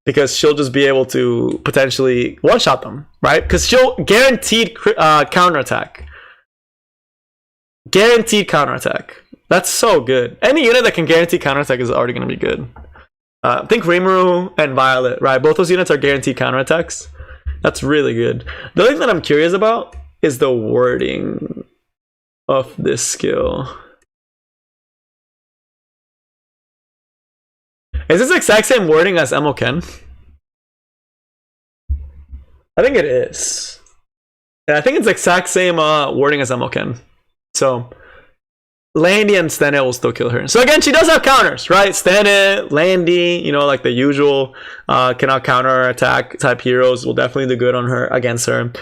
because she'll just be able to potentially one-shot them, right? Because she'll guaranteed counterattack. Guaranteed counterattack. That's so good. Any unit that can guarantee counterattack is already going to be good. I think Rimuru and Violet, right? Both those units are guaranteed counterattacks. That's really good. The thing that I'm curious about is the wording of this skill. Is this the exact same wording as Emoken? I think it is. Yeah, I think it's the exact same wording as Emoken. So Landy and Stene will still kill her. So again, she does have counters, right? Stene, Landy, you know, like the usual cannot counter attack type heroes will definitely do good on her, against her.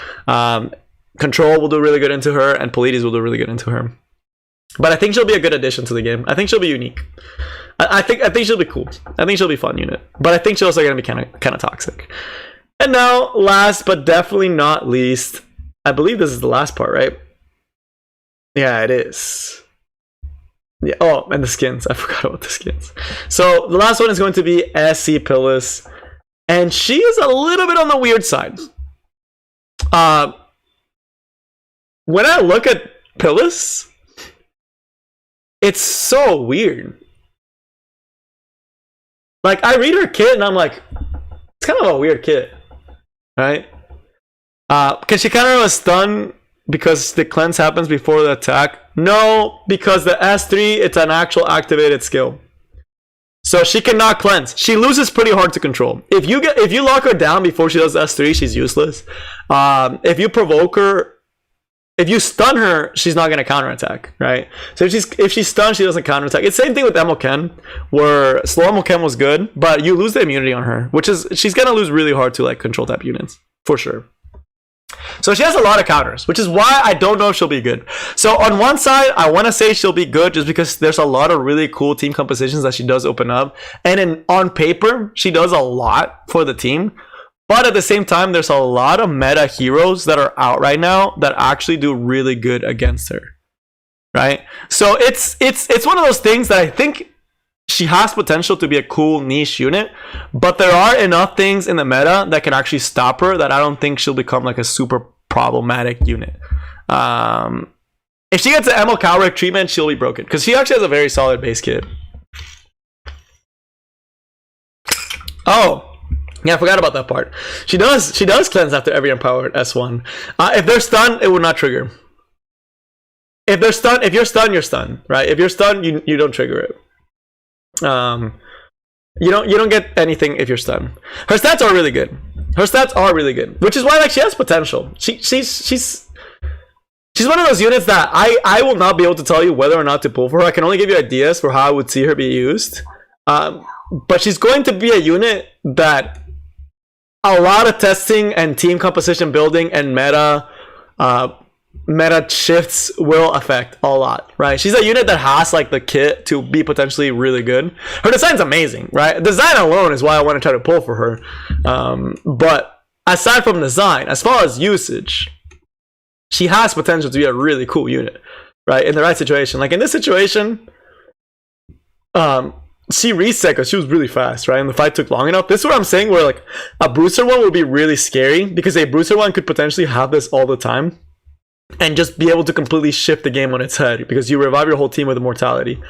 Control will do really good into her, and Pillis will do really good into her. But I think she'll be a good addition to the game. I think she'll be unique. I think she'll be cool. I think she'll be a fun unit. But I think she's also gonna be kind of toxic. And now, last but definitely not least, I believe this is the last part, right? Yeah, it is. Yeah. Oh, and the skins. I forgot about the skins. So the last one is going to be SC Pillis, and she is a little bit on the weird side. When I look at Pillis, it's so weird. Like, I read her kit and I'm like, it's kind of a weird kit, right? Can she counter a stun because the cleanse happens before the attack? No, because the S3, it's an actual activated skill. So she cannot cleanse. She loses pretty hard to control. If you lock her down before she does S3, she's useless. If you provoke her, if you stun her, she's not going to counterattack, right? So if she's stunned, she doesn't counterattack. It's the same thing with Emoken, where slow Emoken was good, but you lose the immunity on her, which is, she's going to lose really hard to like control type units, for sure. So she has a lot of counters, which is why I don't know if she'll be good. So on one side, I want to say she'll be good just because there's a lot of really cool team compositions that she does open up. And on paper, she does a lot for the team. But at the same time, there's a lot of meta heroes that are out right now that actually do really good against her, right? So it's one of those things that I think she has potential to be a cool niche unit, but there are enough things in the meta that can actually stop her that I don't think she'll become like a super problematic unit. If she gets an Emo Cowrick treatment, she'll be broken because she actually has a very solid base kit. Oh. Yeah, I forgot about that part. She does cleanse after every empowered S1. If they're stunned, it would not trigger. If you're stunned, you're stunned, right? If you're stunned, you don't trigger it. You don't get anything if you're stunned. Her stats are really good. Which is why like she has potential. She's one of those units that I will not be able to tell you whether or not to pull for her. I can only give you ideas for how I would see her be used. But she's going to be a unit that a lot of testing and team composition building and meta shifts will affect a lot, right? She's a unit that has like the kit to be potentially really good. Her design's amazing, right? Design alone is why I want to try to pull for her. But aside from design, as far as usage, she has potential to be a really cool unit, right? In the right situation. Like in this situation, she reset because she was really fast, right? And the fight took long enough. This is what I'm saying, where like a Bruiser one would be really scary because a Bruiser one could potentially have this all the time and just be able to completely shift the game on its head because you revive your whole team with immortality.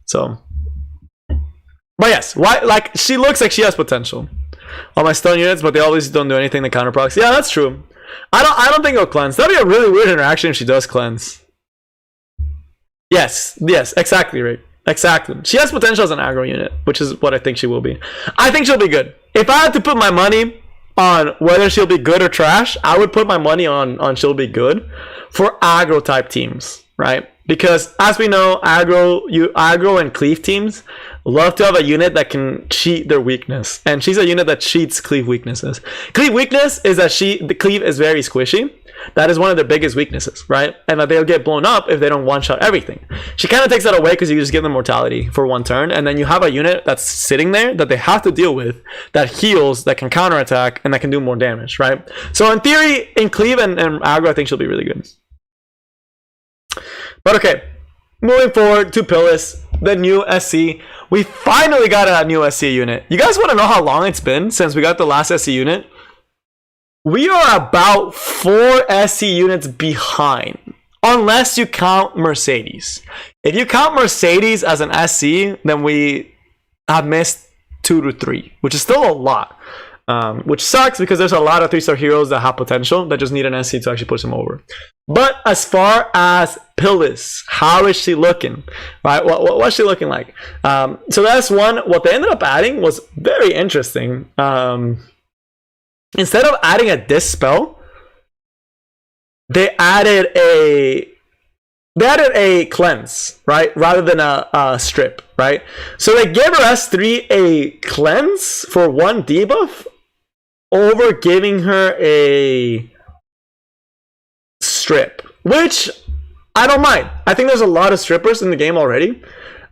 So, but yes, why? Like she looks like she has potential on my stun units, but they always don't do anything to counter procs. Yeah, that's true. I don't think it'll cleanse. That'd be a really weird interaction if she does cleanse. Yes, exactly right. Exactly. She has potential as an aggro unit, which is what I think she will be. I think she'll be good. If I had to put my money on whether she'll be good or trash, I would put my money on she'll be good for aggro type teams, right? Because as we know, aggro and cleave teams love to have a unit that can cheat their weakness. And she's a unit that cheats cleave weaknesses. Cleave weakness is that the cleave is very squishy. That is one of their biggest weaknesses, right? And that they'll get blown up if they don't one-shot everything. She kind of takes that away because you just give them mortality for one turn, and then you have a unit that's sitting there that they have to deal with, that heals, that can counterattack, and that can do more damage, right? So in theory, in cleave and aggro, I think she'll be really good. But okay, moving forward to Pillis, the new SC. We finally got a new SC unit. You guys want to know how long it's been since we got the last SC unit? We are about 4 SC units behind, unless you count Mercedes. If you count Mercedes as an SC, then we have missed 2 to 3, which is still a lot. Which sucks because there's a lot of 3-star heroes that have potential that just need an SC to actually push them over. But as far as Pillis, how is she looking? Right? What's she looking like? So that's one. What they ended up adding was very interesting. Instead of adding a dispel, they added a cleanse, right? Rather than a strip, right? So they gave her S3 a cleanse for 1 debuff over giving her a strip, which I don't mind. I think there's a lot of strippers in the game already.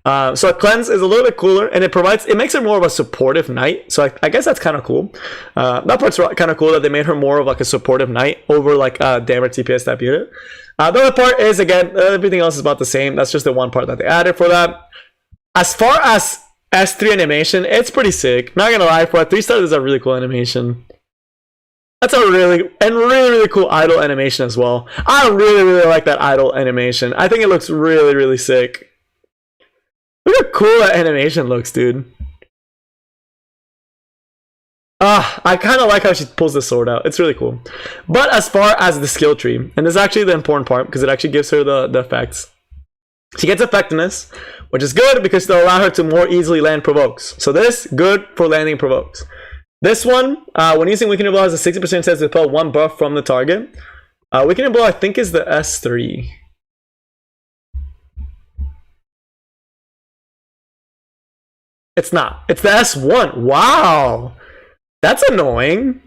So a cleanse is a little bit cooler, and it makes her more of a supportive knight. So I guess that's kind of cool. That part's kind of cool that they made her more of like a supportive knight over like a damage TPS type unit. The other part is, again, everything else is about the same. That's just the one part that they added for that. As far as S3 animation, it's pretty sick. Not gonna lie, for a 3-star, this is a really cool animation. That's a really cool idle animation as well. I really like that idle animation. I think it looks really sick. Look how cool that animation looks, dude. I kind of like how she pulls the sword out. It's really cool. But as far as the skill tree, and this is actually the important part because it actually gives her the effects. She gets effectiveness, which is good because they'll allow her to more easily land provokes. So this, good for landing provokes. This one, when using Weakening Blow, has a 60% chance to repel 1 buff from the target. Weakening Blow, I think, is the S3. It's not. It's the S1. Wow. That's annoying.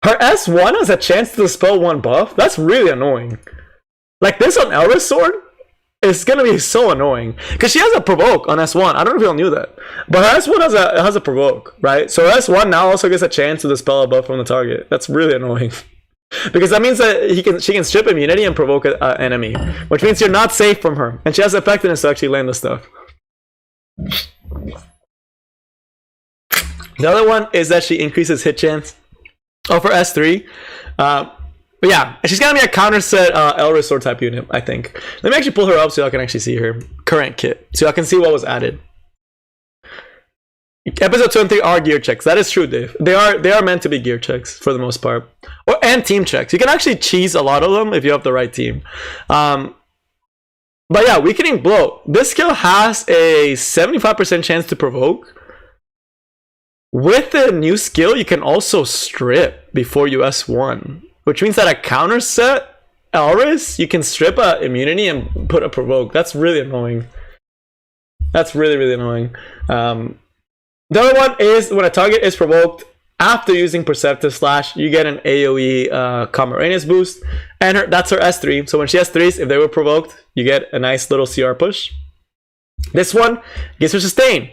Her S1 has a chance to dispel 1 buff? That's really annoying. Like this on Elra's sword is going to be so annoying. Because she has a provoke on S1. I don't know if y'all knew that. But her S1 has a provoke, right? So her S1 now also gets a chance to dispel a buff from the target. That's really annoying. Because that means that she can strip immunity and provoke an enemy. Which means you're not safe from her. And she has effectiveness to actually land the stuff. The other one is that she increases hit chance for S3. But yeah, she's going to be a counter set Elra's sword type unit, I think. Let me actually pull her up so y'all can actually see her current kit. So y'all can see what was added. Episode 2 and 3 are gear checks. That is true, Dave. They are meant to be gear checks for the most part. And team checks. You can actually cheese a lot of them if you have the right team. But yeah, Weakening Blow. This skill has a 75% chance to provoke. With the new skill, you can also strip before you S1. Which means that a counter set Elris, you can strip a immunity and put a provoke. That's really annoying. That's really annoying. The other one is when a target is provoked after using Perceptive Slash, you get an AoE Camarenius boost. And that's her S3. So when she has 3s, if they were provoked, you get a nice little CR push. This one gives her sustain.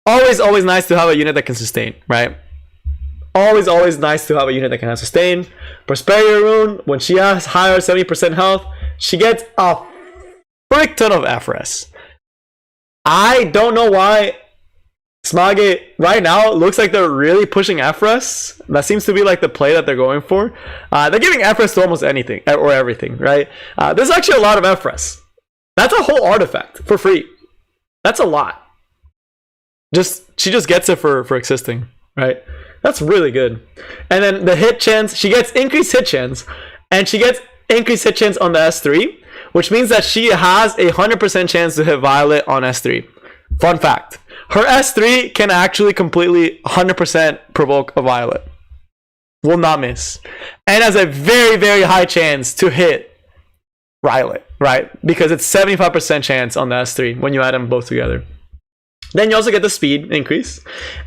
Always nice to have a unit that can sustain, right? Always nice to have a unit that can have sustain. Prosperity Rune, when she has higher 70% health, she gets a frick ton of FRS. I don't know why Smage right now looks like they're really pushing FRS. That seems to be like the play that they're going for. They're giving FRS to almost anything or everything, right? There's actually a lot of FRS. That's a whole artifact for free. That's a lot. She just gets it for existing, right? That's really good. And then the hit chance, she gets increased hit chance, and she gets increased hit chance on the S3, which means that she has a 100% chance to hit Violet on S3. Fun fact. Her S3 can actually completely 100% provoke a Violet. Will not miss. And has a very high chance to hit Violet, right? Because it's 75% chance on the S3 when you add them both together. Then you also get the speed increase.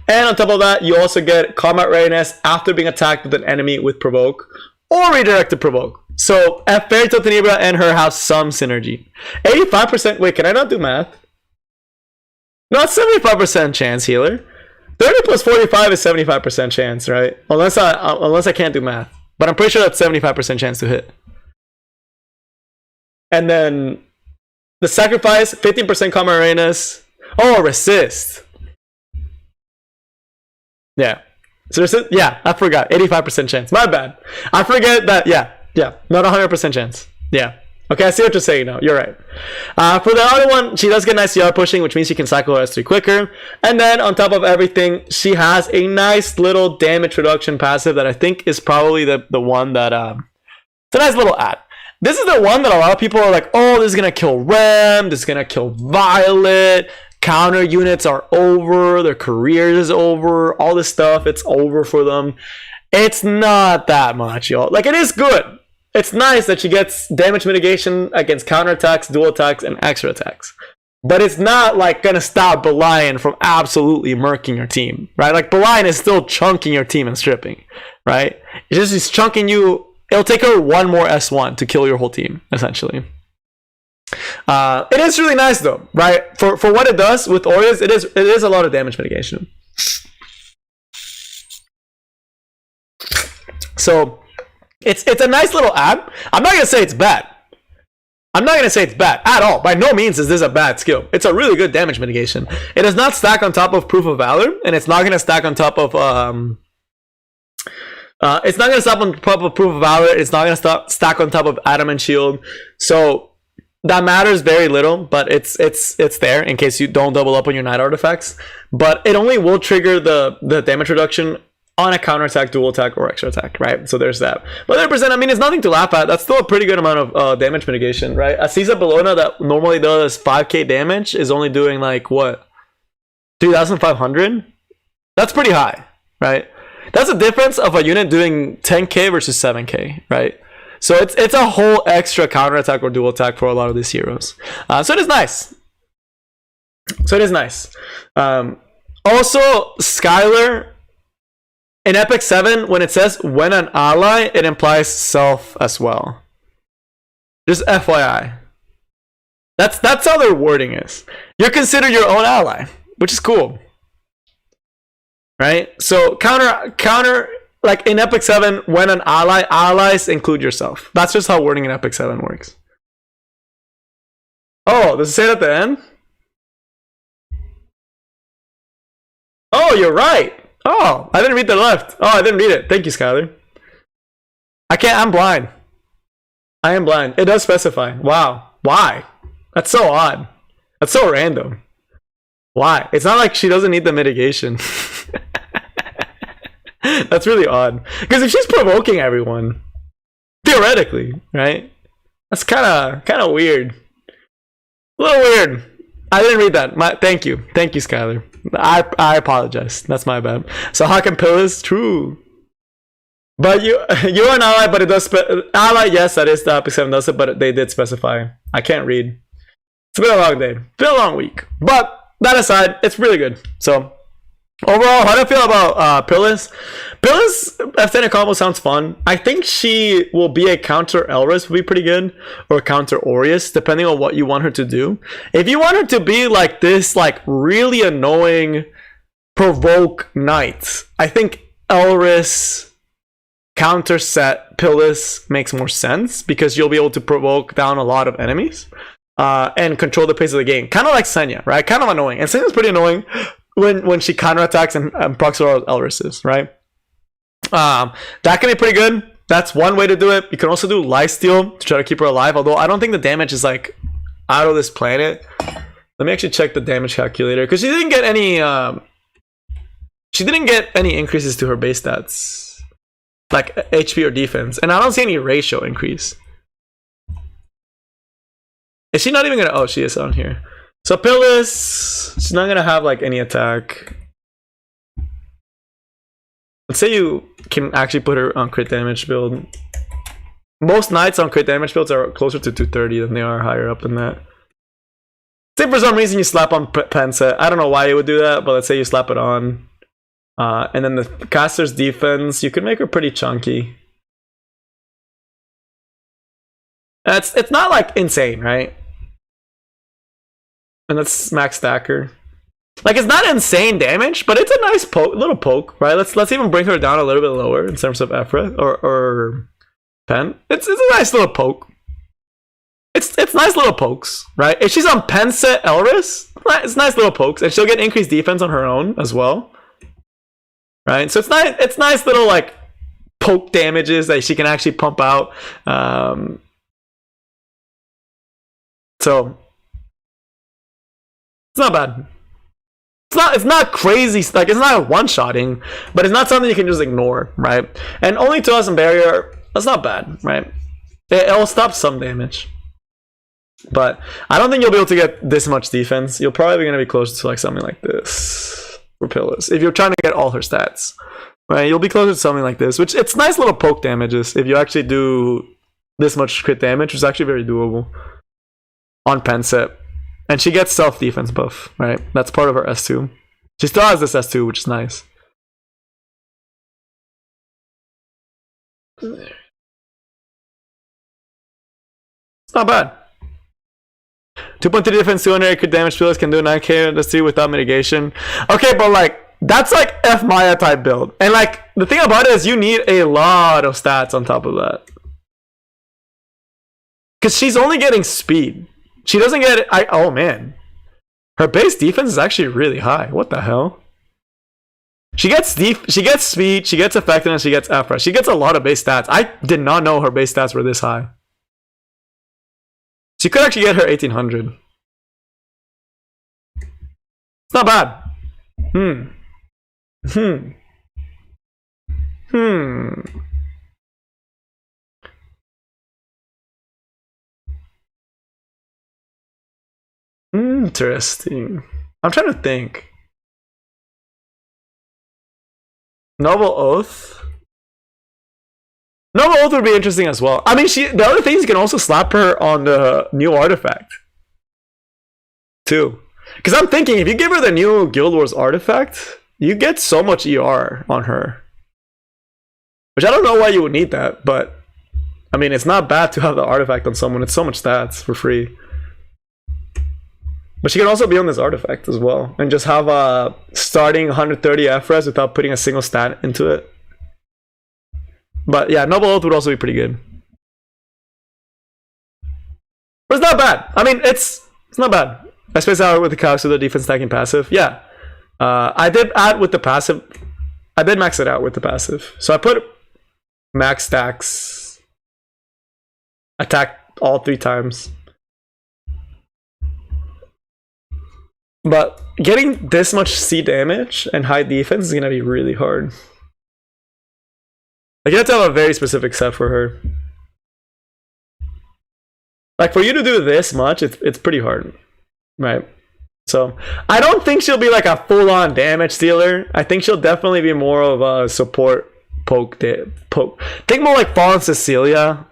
And on top of that, you also get combat readiness after being attacked with an enemy with provoke or redirected provoke. So Fairy Tale Tenebra and her have some synergy. 85%, wait, can I not do math? No, it's 75% chance healer. 30 plus 45 is 75% chance, right? Unless I can't do math. But I'm pretty sure that's 75% chance to hit. And then the sacrifice, 15% combat readiness. Oh, resist. Yeah. So resist, yeah, I forgot. 85% chance. My bad. I forget that, yeah. Not 100% chance. Yeah. Okay, I see what you're saying now. You're right. For the other one, she does get nice CR pushing, which means she can cycle her S3 quicker. And then on top of everything, she has a nice little damage reduction passive that I think is probably the one that it's a nice little ad. This is the one that a lot of people are like, oh, this is gonna kill Rem, this is gonna kill Violet, counter units are over, their career is over, all this stuff, it's over for them. It's not that much, y'all. Like, it is good. It's nice that she gets damage mitigation against counterattacks, dual attacks, and extra attacks. But it's not like gonna stop Belian from absolutely murking your team, right? Like, Belian is still chunking your team and stripping, right? It's just he's chunking you. It'll take her one more S1 to kill your whole team, essentially. It is really nice though, right? For what it does with Aureus, it is a lot of damage mitigation. So it's a nice little ad. I'm not gonna say it's bad. I'm not gonna say it's bad at all. By no means is this a bad skill. It's a really good damage mitigation. It does not stack on top of Proof of Valor, and it's not gonna stack on top of it's not gonna stack on top of Proof of Valor. It's not gonna stack on top of Adamant Shield. So that matters very little, but it's there in case you don't double up on your Night artifacts. But it only will trigger the damage reduction on a counterattack, dual attack, or extra attack, right? So there's that. But 100%, I mean, it's nothing to laugh at. That's still a pretty good amount of damage mitigation, right? Aziza Bellona that normally does 5k damage is only doing like, what? 3,500? That's pretty high, right? That's a difference of a unit doing 10k versus 7k, right? So it's a whole extra counterattack or dual attack for a lot of these heroes. So it is nice. Also, Skylar, in Epic 7, when it says when an ally, it implies self as well. Just FYI. That's how their wording is. You're considered your own ally, which is cool. Right? So counter like in Epic 7, when an allies include yourself. That's just how wording in Epic 7 works. Oh, does it say it at the end? Oh, you're right. Oh, I didn't read the left. Oh, I didn't read it. Thank you, Skylar. I'm blind. I am blind. It does specify. Wow. Why? That's so odd. That's so random. Why? It's not like she doesn't need the mitigation. That's really odd. Because if she's provoking everyone, theoretically, right? That's kind of weird. A little weird. I didn't read that. Thank you, Skylar. I apologize. That's my bad. So Hawk and Pillis, true. But you're an ally, but it does ally. Yes, that is the Epic 7 does it, but they did specify. I can't read. It's been a long day. It's been a long week. But that aside, it's really good. So overall, how do I feel about Pillis? Pillis F10 combo sounds fun. I think she will be a counter Elris, would be pretty good, or counter Aureus, depending on what you want her to do. If you want her to be like this, like really annoying provoke knight, I think Elris counter set Pillis makes more sense because you'll be able to provoke down a lot of enemies and control the pace of the game. Kind of like Senya, right? Kind of annoying. And Senya's pretty annoying when she counterattacks and procs all Elrises, right? That can be pretty good. That's one way to do it. You can also do lifesteal to try to keep her alive, although I don't think the damage is like out of this planet. Let me actually check the damage calculator because she didn't get any increases to her base stats, like HP or defense, and I don't see any ratio increase. Is she not even gonna? Oh, she is on here. So Pillis, she's not gonna have like any attack. Let's say you can actually put her on crit damage build. Most knights on crit damage builds are closer to 230 than they are higher up than that. Say for some reason you slap on Penset. I don't know why you would do that, but let's say you slap it on. And then the caster's defense, you can make her pretty chunky. It's not like insane, right? And that's max stacker. Like, it's not insane damage, but it's a nice little poke, right? Let's even bring her down a little bit lower in terms of Ephra or Pen. It's a nice little poke. It's nice little pokes, right? If she's on Penset Elris, it's nice little pokes, and she'll get increased defense on her own as well, right? So it's nice little like poke damages that she can actually pump out. So it's not bad. It's not crazy, like it's not one-shotting, but it's not something you can just ignore, right? And only 2,000 barrier, that's not bad, right? It'll stop some damage. But I don't think you'll be able to get this much defense. You're probably going to be closer to like something like this for Pillis. If you're trying to get all her stats, right? You'll be closer to something like this, which it's nice little poke damages. If you actually do this much crit damage, it's actually very doable on Penset. And she gets self-defense buff, right? That's part of her S2. She still has this S2, which is nice. It's not bad. 2.3 defense, 200 crit damage. Pillis can do 9k let's see without mitigation. Okay, but like that's like F Maya type build, and like the thing about it is you need a lot of stats on top of that, because she's only getting speed. She doesn't get. Oh man, her base defense is actually really high. What the hell? She gets she gets speed, she gets effectiveness, she gets F. She gets a lot of base stats. I did not know her base stats were this high. She could actually get her 1800. It's not bad. Interesting. I'm trying to think. Noble Oath. Noble Oath would be interesting as well. I mean, the other thing is you can also slap her on the new artifact too. Because I'm thinking if you give her the new Guild Wars artifact, you get so much ER on her. Which I don't know why you would need that, but I mean, it's not bad to have the artifact on someone. It's so much stats for free. But she can also be on this artifact as well. And just have a starting 130 FRES without putting a single stat into it. But yeah, Noble Oath would also be pretty good. But it's not bad. I mean, it's not bad. I spaced out with the calcs with the defense stacking passive. Yeah. I did add with the passive. I did max it out with the passive. So I put max stacks. Attack all 3 times. But getting this much C damage and high defense is going to be really hard. Like, you have to have a very specific set for her. Like, for you to do this much, it's pretty hard. Right? So, I don't think she'll be like a full-on damage dealer. I think she'll definitely be more of a support poke. Think more like Fallen Cecilia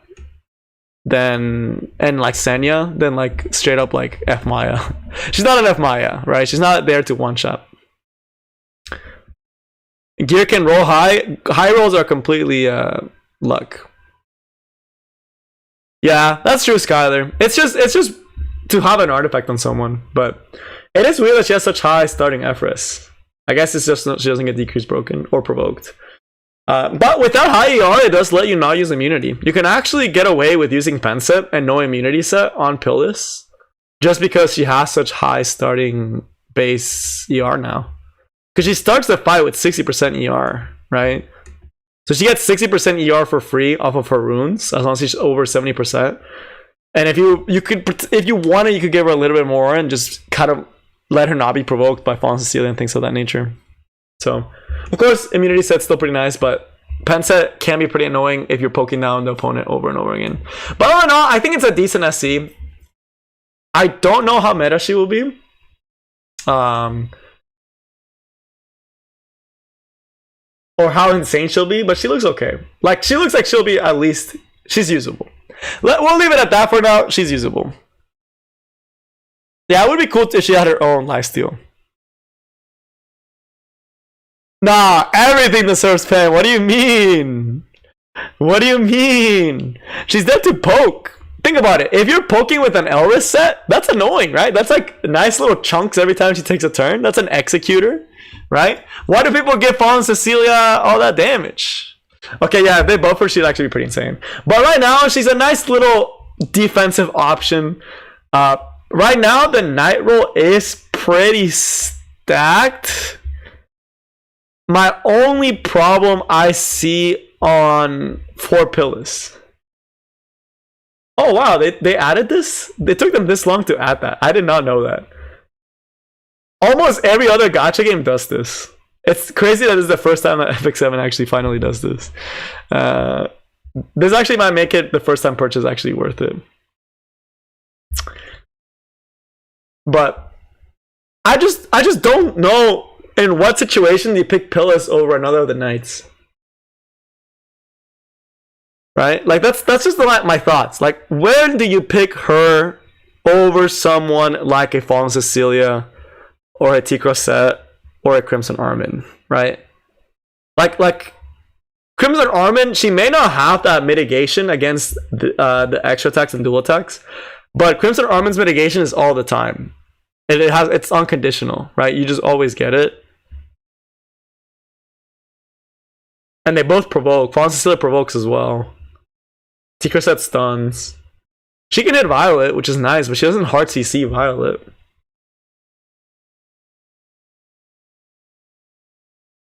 and like Senya than like straight up like F Maya. She's not an F Maya, right? She's not there to one-shot. Gear can roll high. High rolls are completely luck. Yeah, that's true, Skylar. It's just to have an artifact on someone, but it is weird that she has such high starting FRES. I guess it's just she doesn't get decreased, broken, or provoked. But without high ER, it does let you not use immunity. You can actually get away with using Penset and no immunity set on Pillis, just because she has such high starting base ER now. Because she starts the fight with 60% ER, right? So she gets 60% ER for free off of her runes, as long as she's over 70%. And if you wanted, you could give her a little bit more and just kind of let her not be provoked by Fallen Cecilia and things of that nature. So, of course, immunity set's still pretty nice, but Penset can be pretty annoying if you're poking down the opponent over and over again. But all in all, I think it's a decent SC. I don't know how meta she will be. Or how insane she'll be, but she looks okay. Like, she looks like she'll be at least... She's usable. We'll leave it at that for now. She's usable. Yeah, it would be cool if she had her own lifesteal. Nah, everything deserves pen. What do you mean? What do you mean? She's there to poke. Think about it. If you're poking with an Elris set, that's annoying, right? That's like nice little chunks every time she takes a turn. That's an executor. Right? Why do people give Fallen Cecilia all that damage? Okay, yeah, if they buff her, she'd actually be pretty insane. But right now, she's a nice little defensive option. Right now, the night roll is pretty stacked. My only problem I see for Pillis. Oh wow, they added this? They took them this long to add that. I did not know that. Almost every other gacha game does this. It's crazy that this is the first time that Epic 7 actually finally does this. This actually might make it the first time purchase actually worth it. But I just don't know in what situation you pick Pillis over another of the knights. Right? Like that's just my thoughts. Like when do you pick her over someone like a Fallen Cecilia or a T Crosset or a Crimson Armin, right? Like Crimson Armin, she may not have that mitigation against the extra attacks and dual attacks, but Crimson Armin's mitigation is all the time. It's unconditional, right? You just always get it. And they both provoke. Fallen Cecilia provokes as well. T Crosset stuns. She can hit Violet, which is nice, but she doesn't hard CC Violet.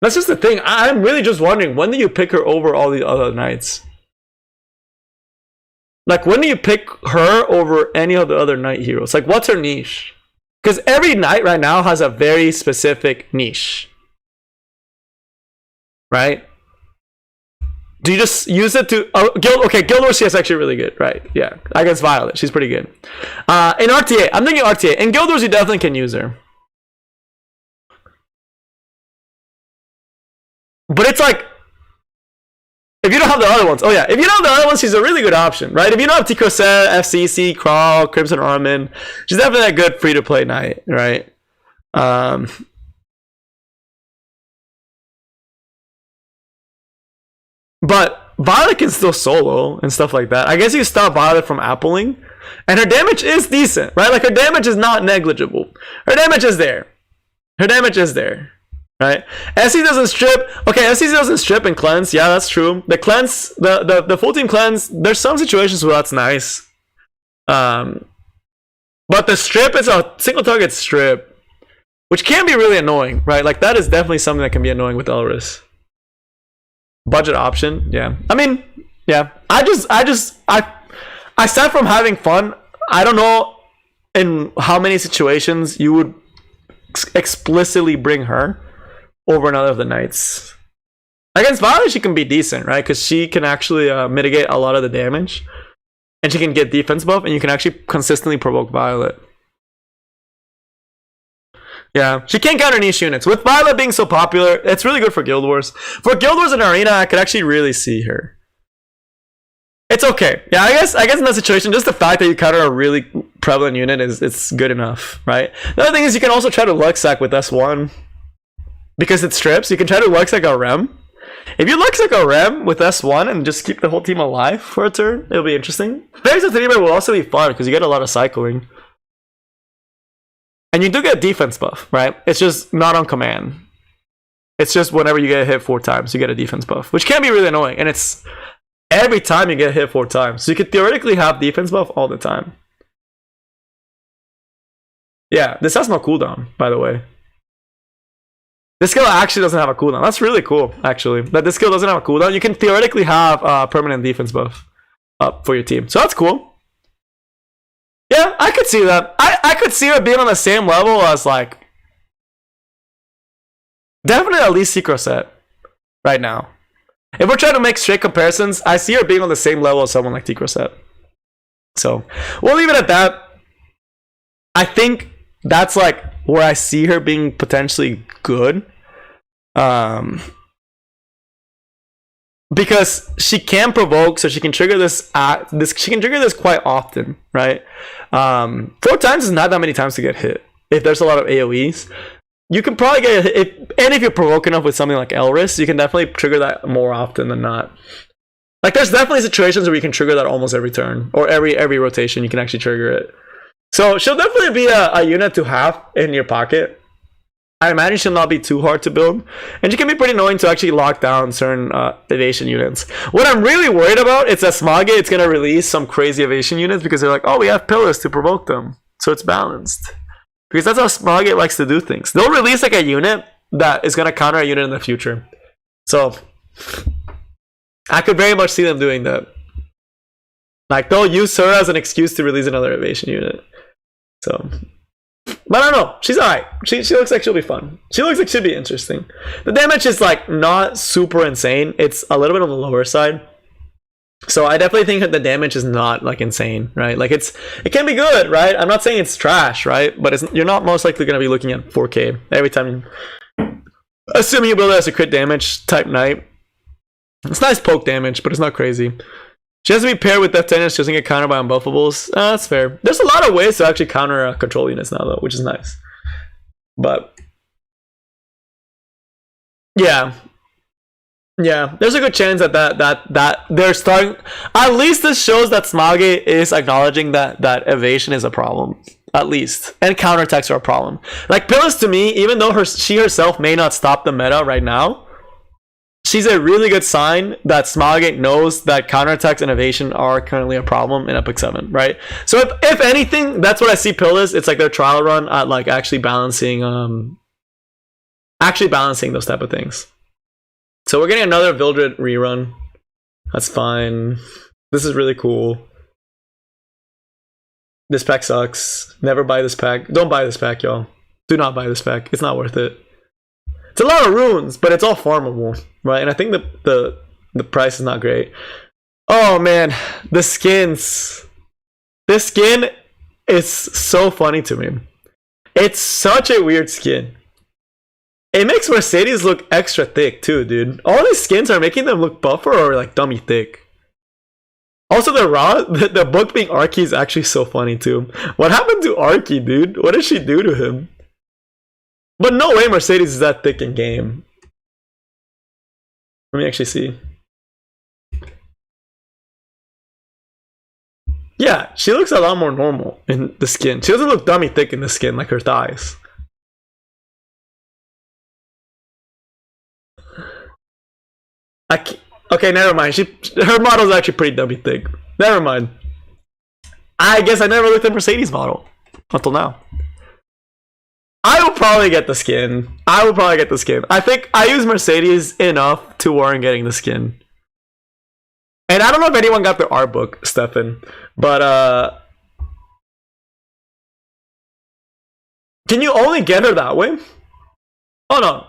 That's just the thing. I'm really just wondering, when do you pick her over all the other knights? Like, when do you pick her over any of the other knight heroes? Like, what's her niche? Because every knight right now has a very specific niche. Right? Do you just use it to... Guild Wars, she is actually really good, right? Yeah, against Violet, she's pretty good. In RTA, I'm thinking RTA. In Guild Wars, you definitely can use her. But it's like, if you don't have the other ones, if you don't have the other ones, she's a really good option, right? If you don't have T Crosset, FCC, Crawl, Crimson Armin, she's definitely a good free to play knight, right? But Violet can still solo and stuff like that. I guess you stop Violet from appling, and her damage is decent, right? Like her damage is not negligible. Her damage is there. Right? SC doesn't strip. Okay, SC doesn't strip and cleanse. Yeah, that's true. The cleanse, the full team cleanse, there's some situations where that's nice. But the strip is a single target strip, which can be really annoying, right? Like that is definitely something that can be annoying with Elris. Budget option, yeah. I mean, yeah. Aside from having fun, I don't know in how many situations you would explicitly bring her over another of the knights. Against Violet, she can be decent, right? Because she can actually mitigate a lot of the damage. And she can get defense buff, and you can actually consistently provoke Violet. Yeah, she can't counter niche units. With Violet being so popular, it's really good for Guild Wars. For Guild Wars and Arena, I could actually really see her. It's okay. Yeah, I guess in that situation, just the fact that you counter a really prevalent unit it's good enough, right? The other thing is you can also try to Luxac with S1. Because it strips, you can try to Luxac a Rem. If you Luxac a Rem with S1 and just keep the whole team alive for a turn, it'll be interesting. Fairies of Three-Man will also be fun because you get a lot of cycling. And you do get defense buff, right? It's just not on command. It's just whenever you get hit 4 times, you get a defense buff, which can be really annoying. And it's every time you get hit 4 times. So you could theoretically have defense buff all the time. Yeah, this has no cooldown, by the way. This skill actually doesn't have a cooldown. That's really cool, actually. That this skill doesn't have a cooldown. You can theoretically have a permanent defense buff up for your team. So that's cool. Yeah, I could see that. I could see her being on the same level as, like... Definitely at least T Crosset right now. If we're trying to make straight comparisons, I see her being on the same level as someone like T Crosset. So, we'll leave it at that. I think that's, like, where I see her being potentially good. Because she can provoke, so she can trigger this. She can trigger this quite often, right? 4 times is not that many times to get hit. If there's a lot of AOE's, you can probably get hit. And if you're provoking enough with something like Elris, you can definitely trigger that more often than not. Like there's definitely situations where you can trigger that almost every turn or every rotation. You can actually trigger it. So she'll definitely be a unit to have in your pocket. I imagine she'll not be too hard to build. And she can be pretty annoying to actually lock down certain evasion units. What I'm really worried about is that Smoggy, it's going to release some crazy evasion units because they're like, oh, we have Pillis to provoke them. So it's balanced. Because that's how Smoggy likes to do things. They'll release like a unit that is going to counter a unit in the future. So I could very much see them doing that. Like they'll use her as an excuse to release another evasion unit. So, but I don't know. She's alright. She looks like she'll be fun. She looks like she'll be interesting. The damage is like not super insane. It's a little bit on the lower side. So I definitely think that the damage is not like insane, right? Like it can be good, right? I'm not saying it's trash, right? But you're not most likely going to be looking at 4K every time. Assuming you build it as a crit damage type knight. It's nice poke damage, but it's not crazy. She has to be paired with F10, she doesn't get countered by unbuffables. That's fair. There's a lot of ways to actually counter control units now, though, which is nice. But yeah, there's a good chance that they're starting. At least this shows that Smage is acknowledging that evasion is a problem. At least, and counterattacks are a problem. Like Pillis, to me, even though she herself may not stop the meta right now, she's a really good sign that Smage knows that counterattacks and evasion are currently a problem in Epic 7, right? So if anything, that's what I see Pillis. It's like their trial run at like actually balancing those type of things. So we're getting another Vildred rerun. That's fine. This is really cool. This pack sucks. Never buy this pack. Don't buy this pack, y'all. Do not buy this pack. It's not worth it. It's a lot of runes, but it's all farmable, right? And I think the price is not great. Oh man, the skins. This skin is so funny to me. It's such a weird skin. It makes Mercedes look extra thick too, dude. All these skins are making them look buffer or like dummy thick. Also, the book being Arky is actually so funny too. What happened to Arky, dude? What did she do to him? But no way Mercedes is that thick in game. Let me actually see. Yeah, she looks a lot more normal in the skin. She doesn't look dummy thick in the skin like her thighs. Okay, never mind. Her model is actually pretty dummy thick. Never mind. I guess I never looked at Mercedes model until now. I will probably get the skin. I think I use Mercedes enough to warrant getting the skin. And I don't know if anyone got the art book, Stefan, but can you only get her that way? Oh no.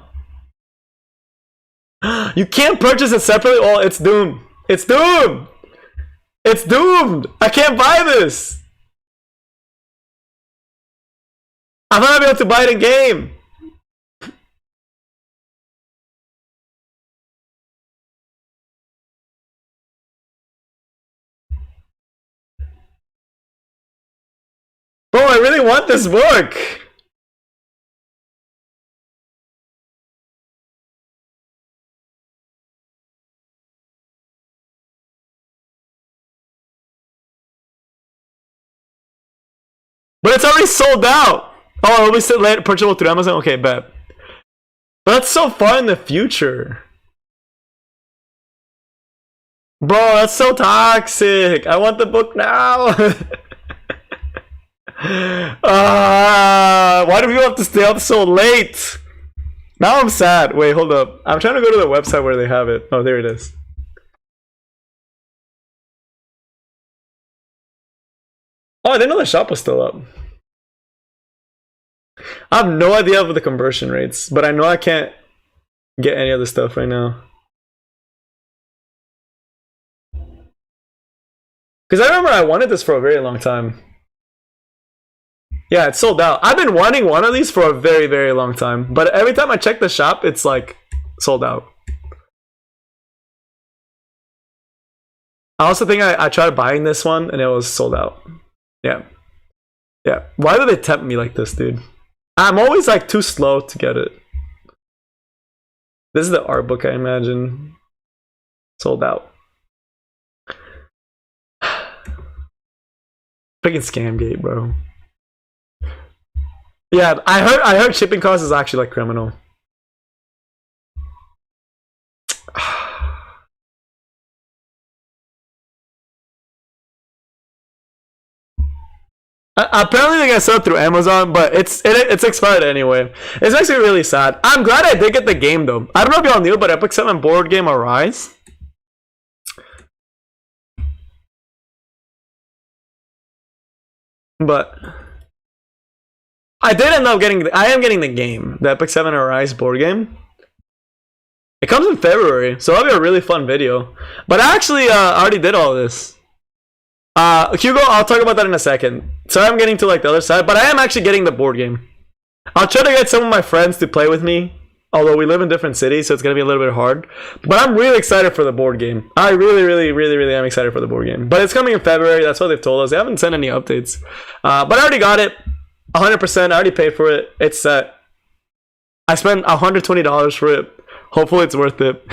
You can't purchase it separately. Oh, it's doomed. It's doomed. It's doomed. I can't buy this. I'm not able to buy it in game. Bro, I really want this book. But it's already sold out. Oh, it'll be still later, purchasable through Amazon? Okay, bet. But that's so far in the future. Bro, that's so toxic. I want the book now. Why do people have to stay up so late? Now I'm sad. Wait, hold up. I'm trying to go to the website where they have it. Oh, there it is. Oh, I didn't know the shop was still up. I have no idea of the conversion rates, but I know I can't get any other stuff right now. Because I remember I wanted this for a very long time. Yeah, it's sold out. I've been wanting one of these for a very, very long time. But every time I check the shop, it's like sold out. I also think I tried buying this one and it was sold out. Yeah. Yeah. Why do they tempt me like this, dude? I'm always like too slow to get it. This is the art book, I imagine. Sold out. Freaking Scamgate, bro. Yeah, I heard shipping costs is actually like criminal. Apparently they got sold through Amazon, but it's expired anyway. It's actually really sad. I'm glad I did get the game though. I don't know if y'all knew, but Epic 7 board game Arise But I did end up getting. I am getting the game, the Epic 7 Arise board game. It comes in February, so that'll be a really fun video. But I actually already did all this. Hugo, I'll talk about that in a second. So I'm getting to like the other side, but I am actually getting the board game. I'll try to get some of my friends to play with me. Although we live in different cities, so it's gonna be a little bit hard. But I'm really excited for the board game. I really am excited for the board game. But it's coming in February. That's what they've told us. They haven't sent any updates. But I already got it. 100%. I already paid for it. It's set. I spent $120 for it. Hopefully it's worth it.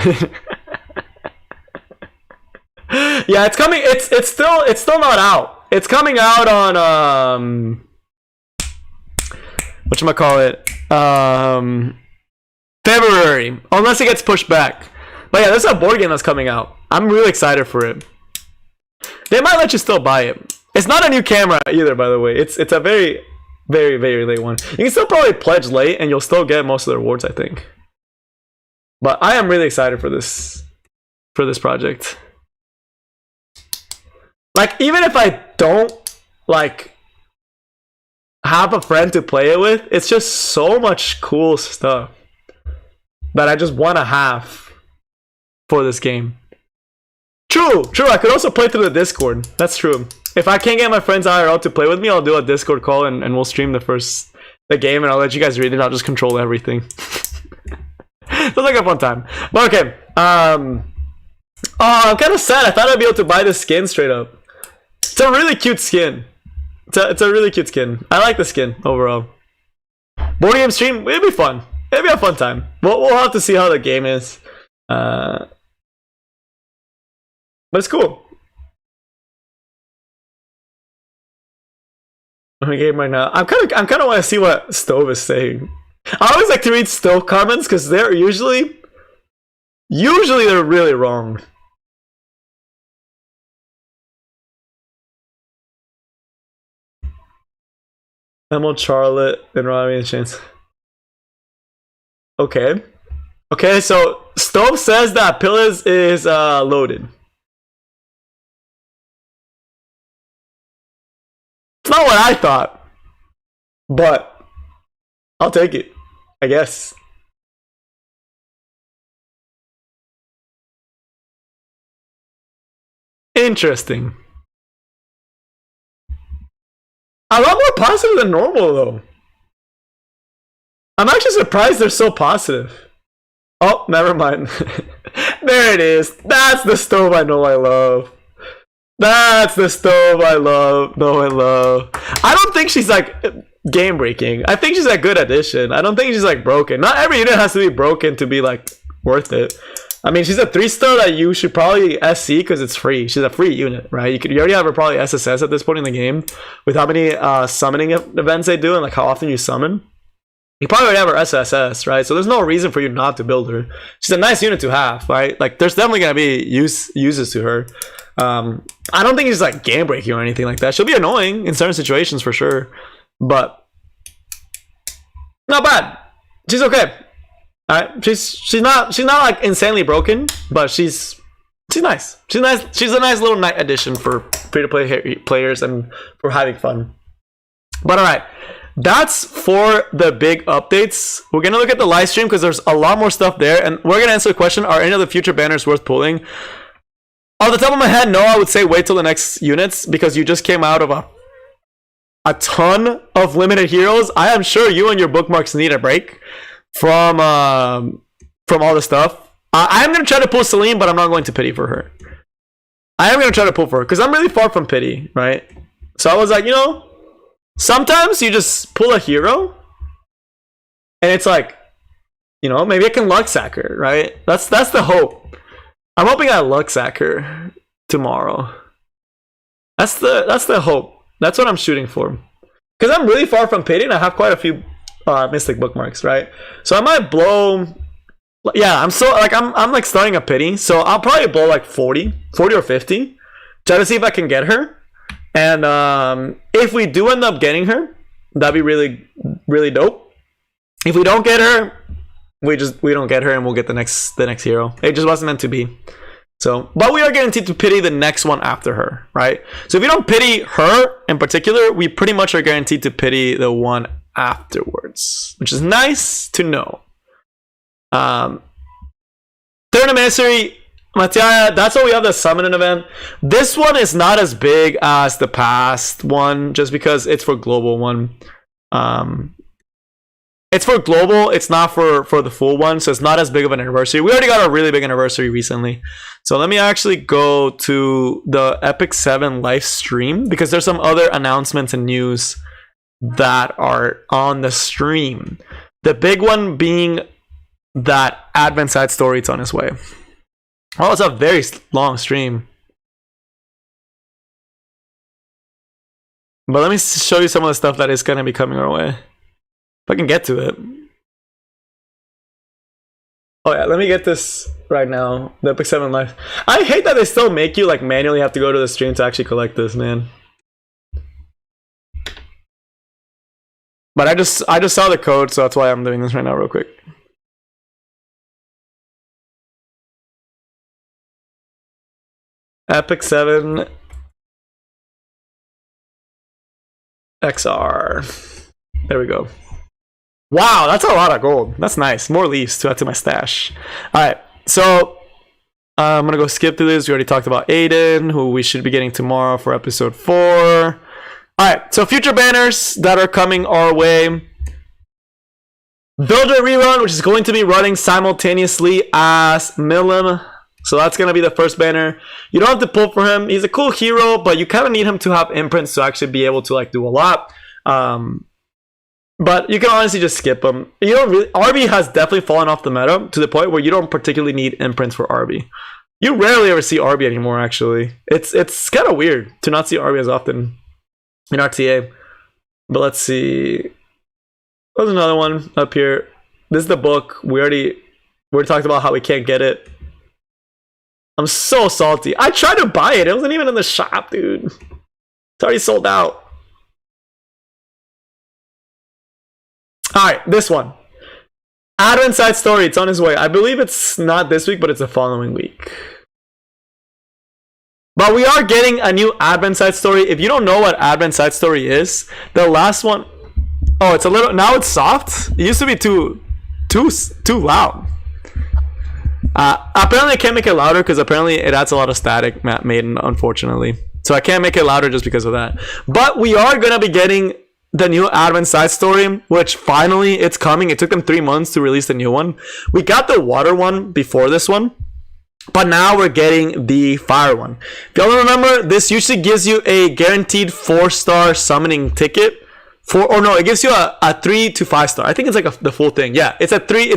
Yeah, it's coming. It's still not out. It's coming out on whatchamacallit? February, unless it gets pushed back. But yeah, this is a board game that's coming out. I'm really excited for it. They might let you still buy it. It's not a new camera either, by the way. It's a very late one. You can still probably pledge late and you'll still get most of the rewards, I think. But I am really excited for this project. Like, even if I don't like have a friend to play it with, it's just so much cool stuff that I just want to have for this game. True. I could also play through the Discord. That's true. If I can't get my friends IRL to play with me, I'll do a Discord call and we'll stream the game and I'll let you guys read it. I'll just control everything. Sounds like a fun time. But okay. I'm kind of sad. I thought I'd be able to buy the skin straight up. It's a really cute skin. It's a really cute skin. I like the skin overall. Board game stream, it'd be fun. It'd be a fun time. We'll have to see how the game is. But it's cool. I'm game right now. I'm kind of want to see what Stove is saying. I always like to read Stove comments because they're usually they're really wrong. Emil, Charlotte, and Rami and Chance. Okay, so Stove says that Pillis is loaded. It's not what I thought, but I'll take it, I guess. Interesting. A lot more positive than normal, though. I'm actually surprised they're so positive. Oh, never mind. There it is. That's the Stove I know I love. That's the Stove I love. I don't think she's like game breaking. I think she's a good addition. I don't think she's like broken. Not every unit has to be broken to be like worth it. I mean, she's a 3-star that you should probably SC because it's free. She's a free unit, right? You already have her probably SSS at this point in the game with how many summoning events they do and like how often you summon. You probably already have her SSS, right? So there's no reason for you not to build her. She's a nice unit to have, right? Like there's definitely gonna be uses to her. I don't think she's like game breaking or anything like that. She'll be annoying in certain situations for sure, but not bad. She's okay. Alright, she's not like insanely broken, but she's nice. She's nice. She's a nice little night addition for free-to-play players and for having fun. But alright, that's for the big updates. We're gonna look at the live stream because there's a lot more stuff there, and we're gonna answer the question: are any of the future banners worth pulling? Off the top of my head, no. I would say wait till the next units because you just came out of a ton of limited heroes. I am sure you and your bookmarks need a break from all the stuff. I'm gonna try to pull Celine, but I'm not going to pity for her. I am gonna try to pull for her because I'm really far from pity, right? So I was like, sometimes you just pull a hero, and it's like, maybe I can luck sack her, right? That's the hope. I'm hoping I luck sack her tomorrow. That's the hope. That's what I'm shooting for. Because I'm really far from pity, and I have quite a few Mystic bookmarks, right? So I might blow. Yeah, I'm like starting a pity, so I'll probably blow like 40 or 50, try to see if I can get her. And if we do end up getting her, that'd be really, really dope. If we don't get her, we don't get her, and we'll get the next hero. It just wasn't meant to be. So, but we are guaranteed to pity the next one after her, right? So if you don't pity her in particular, we pretty much are guaranteed to pity the one afterwards, which is nice to know. Third anniversary, Mattia, that's what we have the summoning event. This one is not as big as the past one, just because it's for global one. It's for global, it's not for the full one, so it's not as big of an anniversary. We already got a really big anniversary recently. So let me actually go to the Epic 7 live stream, because there's some other announcements and news that are on the stream. The big one being that Advent side story, it's on its way. Oh, it's a very long stream. But let me show you some of the stuff that is going to be coming our way. If I can get to it. Oh yeah, let me get this right now. The Epic 7 Live. I hate that they still make you like manually have to go to the stream to actually collect this, man. But I just saw the code, so that's why I'm doing this right now real quick. Epic 7 XR. There we go. Wow, that's a lot of gold. That's nice. More leaves to add to my stash. Alright, so I'm gonna go skip through this. We already talked about Adin, who we should be getting tomorrow for episode 4. Alright, so future banners that are coming our way. Builder Rerun, which is going to be running simultaneously as Milim. So that's going to be the first banner. You don't have to pull for him. He's a cool hero, but you kind of need him to have imprints to actually be able to like do a lot. But you can honestly just skip him. You don't really. RB has definitely fallen off the meta to the point where you don't particularly need imprints for RB. You rarely ever see RB anymore, actually. It's kind of weird to not see RB as often in RTA. But let's see. There's another one up here. This is the book. We already talked about how we can't get it. I'm so salty. I tried to buy it. It wasn't even in the shop, dude. It's already sold out. Alright, this one. Advent side story. It's on its way. I believe it's not this week, but it's the following week. But we are getting a new Advent side story. If you don't know what Advent side story is, the last one... Oh, it's a little... Now it's soft. It used to be too loud. Apparently I can't make it louder because apparently it adds a lot of static, Maiden, unfortunately. So I can't make it louder just because of that. But we are going to be getting the new Advent side story, which finally it's coming. It took them 3 months to release the new one. We got the water one before this one, but now we're getting the fire one. If y'all remember, this usually gives you a guaranteed 4-star summoning ticket. It gives you a 3 to 5 star. I think it's like the full thing. Yeah, it's a 3.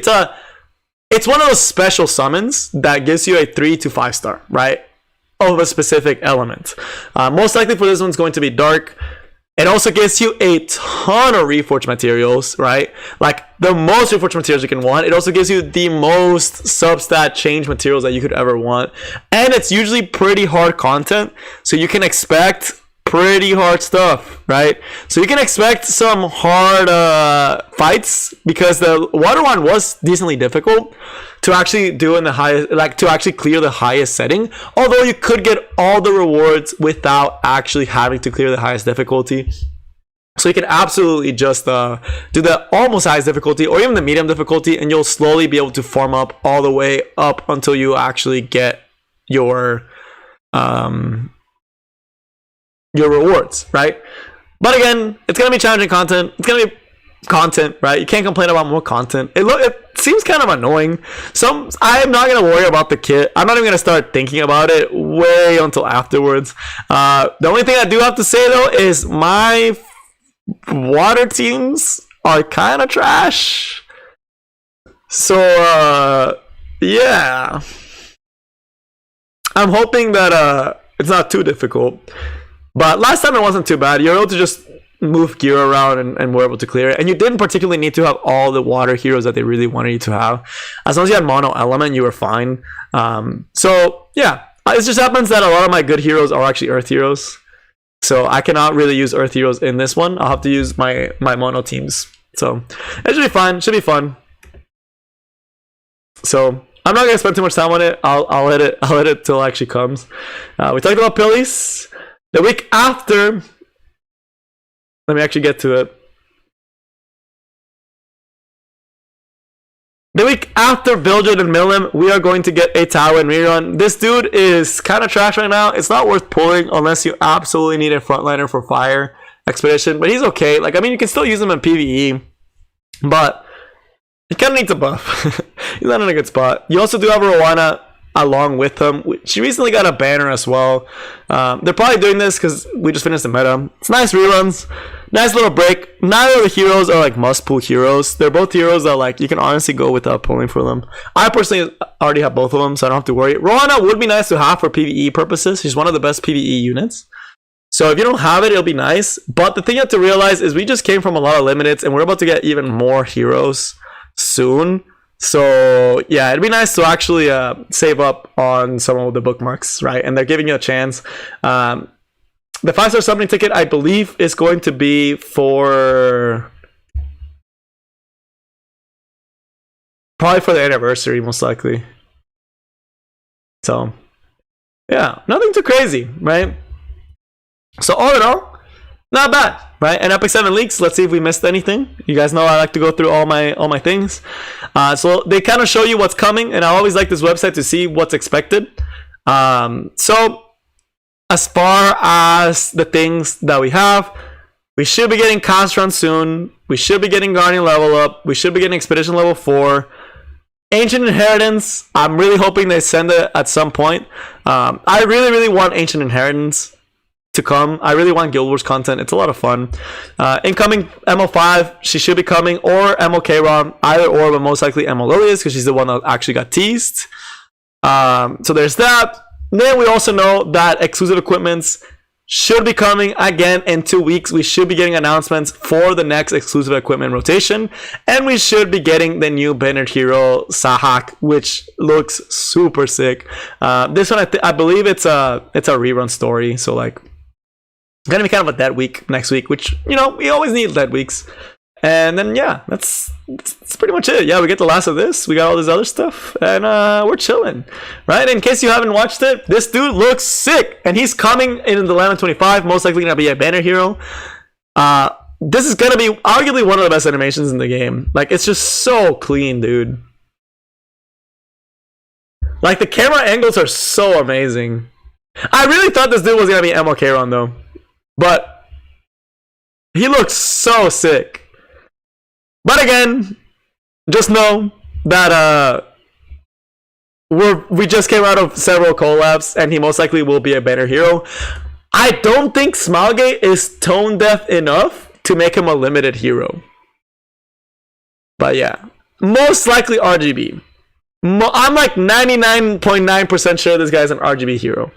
It's one of those special summons that gives you a 3 to 5 star, right? Of a specific element. Most likely for this one's going to be dark. It also gives you a ton of Reforged materials, right? Like the most Reforged materials you can want. It also gives you the most substat change materials that you could ever want. And it's usually pretty hard content. So you can expect pretty hard stuff, right? So you can expect some hard fights, because the water one was decently difficult to actually do in the highest, like to actually clear the highest setting, although you could get all the rewards without actually having to clear the highest difficulty. So you can absolutely just do the almost highest difficulty or even the medium difficulty, and you'll slowly be able to farm up all the way up until you actually get your rewards, right? But again, it's gonna be challenging content. It's gonna be content, right? You can't complain about more content. It seems kind of annoying. I'm not gonna worry about the kit. I'm not even gonna start thinking about it way until afterwards. The only thing I do have to say though is my water teams are kind of trash. So yeah, I'm hoping that it's not too difficult. But last time it wasn't too bad. You're able to just move gear around and were able to clear it. And you didn't particularly need to have all the water heroes that they really wanted you to have. As long as you had mono element, you were fine. So yeah, it just happens that a lot of my good heroes are actually earth heroes. So I cannot really use earth heroes in this one. I'll have to use my mono teams. So it should be fine. Should be fun. So I'm not gonna spend too much time on it. I'll let it till it actually comes. We talked about Pillis. The week after, let me actually get to it. The week after Vildred and Milim, we are going to get a Tywin rerun. This dude is kind of trash right now. It's not worth pulling unless you absolutely need a frontliner for Fire Expedition. But he's okay. Like, I mean, you can still use him in PvE. But he kind of needs a buff. He's not in a good spot. You also do have Rowana along with him. She recently got a banner as well. They're probably doing this because we just finished the meta. It's nice reruns. Nice little break. Neither of the heroes are like must pull heroes. They're both heroes that like you can honestly go without pulling for them. I personally already have both of them, so I don't have to worry. Rowana would be nice to have for PvE purposes. She's one of the best PvE units. So if you don't have it, it'll be nice. But the thing you have to realize is we just came from a lot of limiteds and we're about to get even more heroes soon. So yeah, it'd be nice to actually save up on some of the bookmarks, right? And they're giving you a chance. The 5-star summoning ticket, I believe, is going to be for probably for the anniversary, most likely. So yeah, nothing too crazy, right? So all in all, not bad, right? And Epic 7 leaks. Let's see if we missed anything. You guys know I like to go through all my things. So they kind of show you what's coming, and I always like this website to see what's expected. So as far as the things that we have, we should be getting Castron soon. We should be getting Guardian level up. We should be getting Expedition level 4. Ancient Inheritance, I'm really hoping they send it at some point. I really want Ancient Inheritance to come. I really want Guild Wars content. It's a lot of fun. Incoming MO5, she should be coming, or MO either or, but most likely MO Lilius because she's the one that actually got teased. So there's that. Then we also know that exclusive equipments should be coming again in 2 weeks. We should be getting announcements for the next exclusive equipment rotation, and we should be getting the new Bennett hero Sahak, which looks super sick. This one I believe it's a rerun story, so like gonna be kind of a dead week next week, which we always need dead weeks. And then yeah, that's pretty much it. Yeah, we get the last of this. We got all this other stuff, and we're chilling, right? In case you haven't watched it, this dude looks sick, and he's coming in the Land of 25. Most likely gonna be a banner hero. This is gonna be arguably one of the best animations in the game. Like, it's just so clean, dude. Like, the camera angles are so amazing. I really thought this dude was gonna be MLK though, but he looks so sick. But again, just know that we just came out of several collabs, and he most likely will be a banner hero. I don't think Smilegate is tone deaf enough to make him a limited hero. But yeah, most likely RGB. I'm like 99.9% sure this guy's an RGB hero.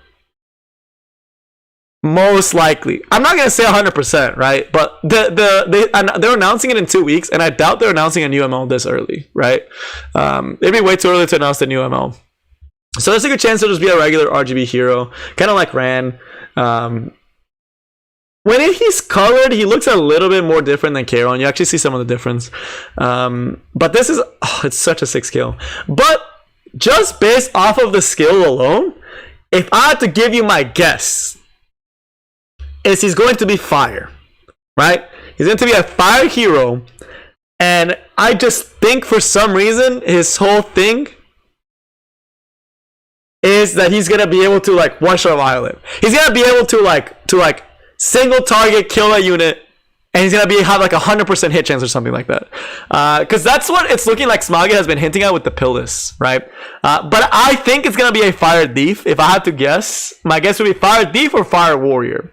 Most likely. I'm not gonna say 100%, right? But they're announcing it in 2 weeks, and I doubt they're announcing a new ML this early, right? It'd be way too early to announce the new ML. So there's a good chance it'll just be a regular RGB hero, kind of like Ran. When he's colored, he looks a little bit more different than Charon. You actually see some of the difference. But this is it's such a sick skill. But just based off of the skill alone, if I had to give you my guess, is he's going to be fire, right? He's going to be a fire hero, and I just think for some reason his whole thing is that he's going to be able to like one-shot Violet. He's going to be able to like single target kill a unit, and he's going to have like 100% hit chance or something like that. Because that's what it's looking like Smoggy has been hinting at with the Pillis, right? But I think it's going to be a fire thief. If I had to guess, my guess would be fire thief or fire warrior.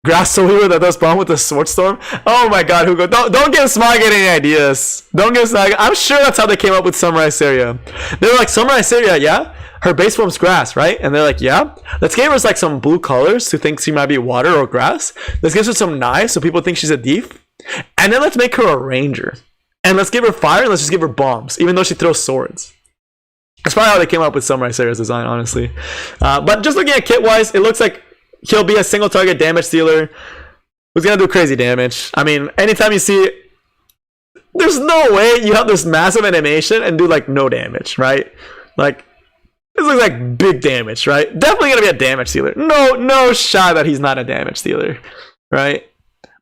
Grass Soul Hero that does bomb with the Sword Storm. Oh my god, Hugo. Don't give Smog any ideas. Don't give Smog. I'm sure that's how they came up with Samurai Seria. They were like, Samurai Seria, yeah? Her base form's grass, right? And they're like, yeah? Let's give her like some blue colors to think she might be water or grass. Let's give her some knives so people think she's a thief. And then let's make her a ranger. And let's give her fire and let's just give her bombs, even though she throws swords. That's probably how they came up with Samurai Seria's design, honestly. But just looking at kit-wise, it looks like he'll be a single target damage dealer who's gonna do crazy damage. I mean, anytime you see There's no way you have this massive animation and do like no damage, right? Like this looks like big damage, right? Definitely gonna be a damage dealer. No shot that he's not a damage dealer, right?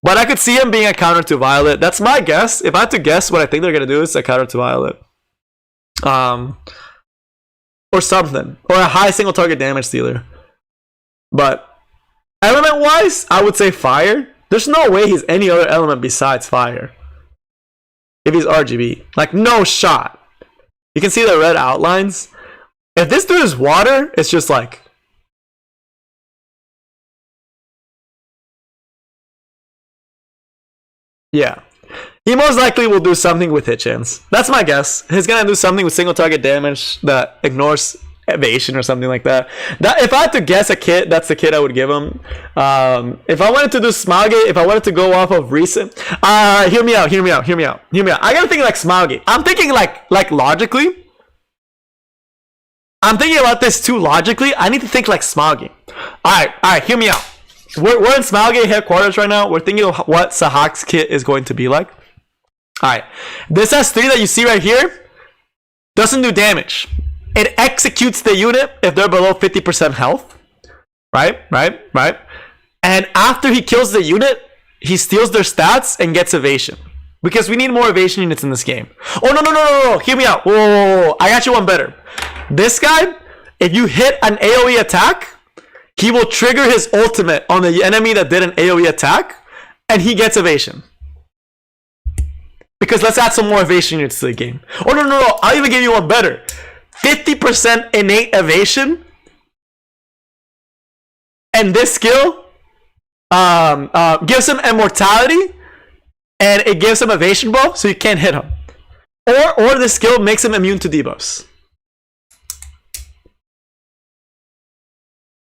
But I could see him being a counter to Violet. That's my guess. If I had to guess what I think they're gonna do, is a counter to Violet. Or something. Or a high single target damage dealer. But element wise, I would say fire. There's no way he's any other element besides fire. If he's RGB. Like, no shot. You can see the red outlines. If this dude is water, it's just like... yeah. He most likely will do something with hit chance. That's my guess. He's gonna do something with single target damage that ignores evasion or something like that. If I had to guess a kit, that's the kit I would give him. If I wanted to do Smaugate, if I wanted to go off of recent, hear me out. I gotta think like Smaugate. I'm thinking like logically. I'm thinking about this too logically. I need to think like Smaugate. All right, hear me out. We're in Smaugate headquarters right now. We're thinking of what Sahak's kit is going to be like. All right, this S3 that you see right here doesn't do damage. It executes the unit if they're below 50% health. Right. And after he kills the unit, he steals their stats and gets evasion. Because we need more evasion units in this game. Oh, no. Hear me out. Whoa. I got you one better. This guy, if you hit an AoE attack, he will trigger his ultimate on the enemy that did an AoE attack, and he gets evasion. Because let's add some more evasion units to the game. Oh, no. I'll even give you one better. 50% innate evasion. And this skill gives him immortality. And it gives him evasion buff, so you can't hit him. Or this skill makes him immune to debuffs.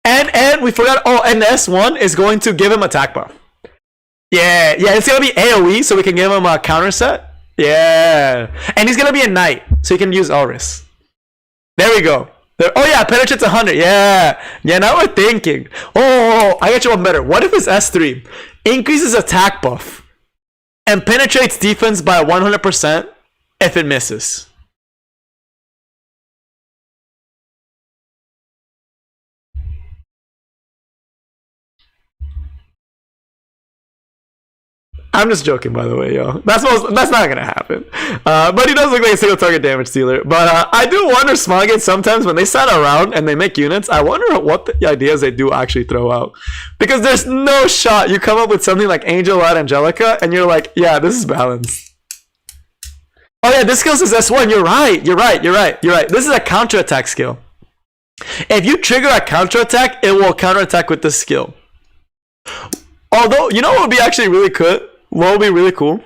And we forgot, and the S1 is going to give him attack buff. Yeah, it's gonna be AoE, so we can give him a counter set. Yeah. And he's gonna be a knight, so he can use Elris. There we go. Oh yeah, penetrates 100. Yeah, now we're thinking. Oh, I got you one better. What if his S3 increases attack buff and penetrates defense by 100% if it misses? I'm just joking, by the way, yo. That's not gonna happen. But he does look like a single target damage dealer. But I do wonder, Smaugate, sometimes when they sat around and they make units, I wonder what the ideas they do actually throw out. Because there's no shot you come up with something like Angel at Angelica and you're like, yeah, this is balanced. Oh yeah, this skill says S1. You're right. This is a counterattack skill. If you trigger a counterattack, it will counterattack with this skill. Although, you know what would be actually really good? What would be really cool?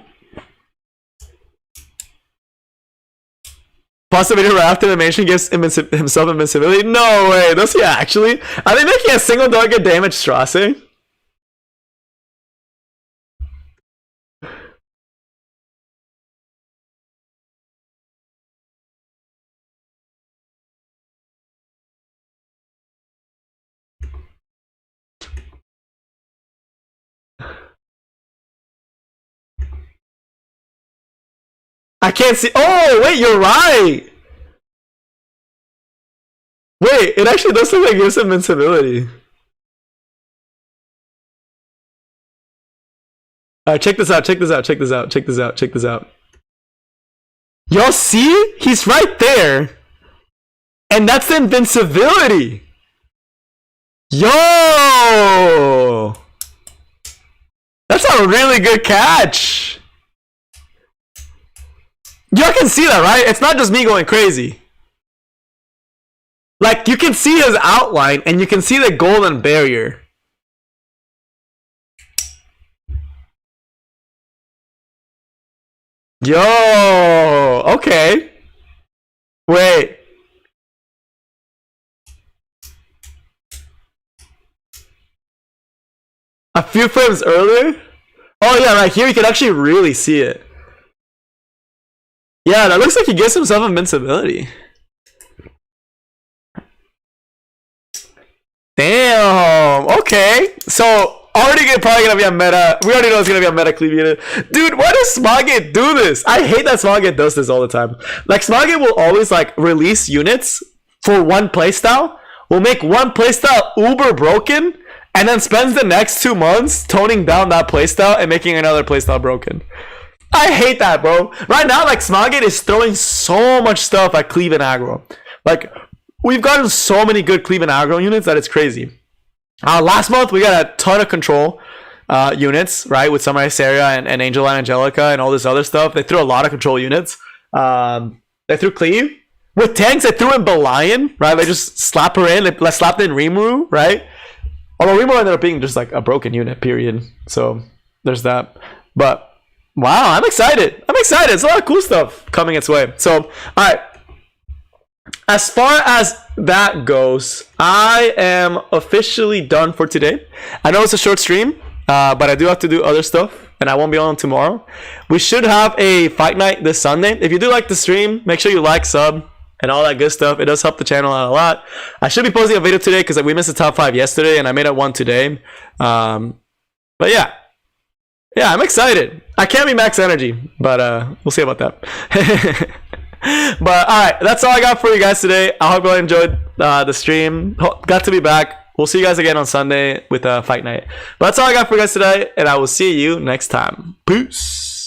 Possibility right after animation gives himself invincibility? No way. Does he actually? Are they making a single target damage Strasse? I can't see. Oh, wait, you're right. Wait, it actually does look like it gives him invincibility. Alright, check this out. Y'all see? He's right there. And that's the invincibility. Yo! That's a really good catch. Y'all can see that, right? It's not just me going crazy. Like, you can see his outline and you can see the golden barrier. Yo, okay. Wait. A few frames earlier? Oh yeah, right here you can actually really see it. Yeah, that looks like he gives himself invincibility. Damn. Okay. So probably gonna be a meta. We already know it's gonna be a meta cleave unit. Dude, why does Smogit do this? I hate that Smogit does this all the time. Like, Smogit will always like release units for one playstyle, will make one playstyle uber broken, and then spends the next 2 months toning down that playstyle and making another playstyle broken. I hate that, bro. Right now, like, Smogit is throwing so much stuff at cleave and aggro. Like, we've gotten so many good cleave and aggro units that it's crazy. Last month, we got a ton of control units, right? With Samurai Seria and Angel and Angelica and all this other stuff. They threw a lot of control units. They threw cleave. With tanks, they threw in Belian, right? They just slap her in. They slapped in Rimuru, right? Although Rimuru ended up being just like a broken unit, period. So there's that. But wow, I'm excited. It's a lot of cool stuff coming its way. So, all right. As far as that goes, I am officially done for today. I know it's a short stream, but I do have to do other stuff, and I won't be on tomorrow. We should have a fight night this Sunday. If you do like the stream, make sure you like, sub, and all that good stuff. It does help the channel out a lot. I should be posting a video today because we missed the top 5 yesterday, and I made it one today. But yeah, I'm excited. I can't be max energy, but we'll see about that. But all right, that's all I got for you guys today. I hope you all enjoyed the stream. Got to be back. We'll see you guys again on Sunday with a fight night. But that's all I got for you guys today, and I will see you next time. Peace.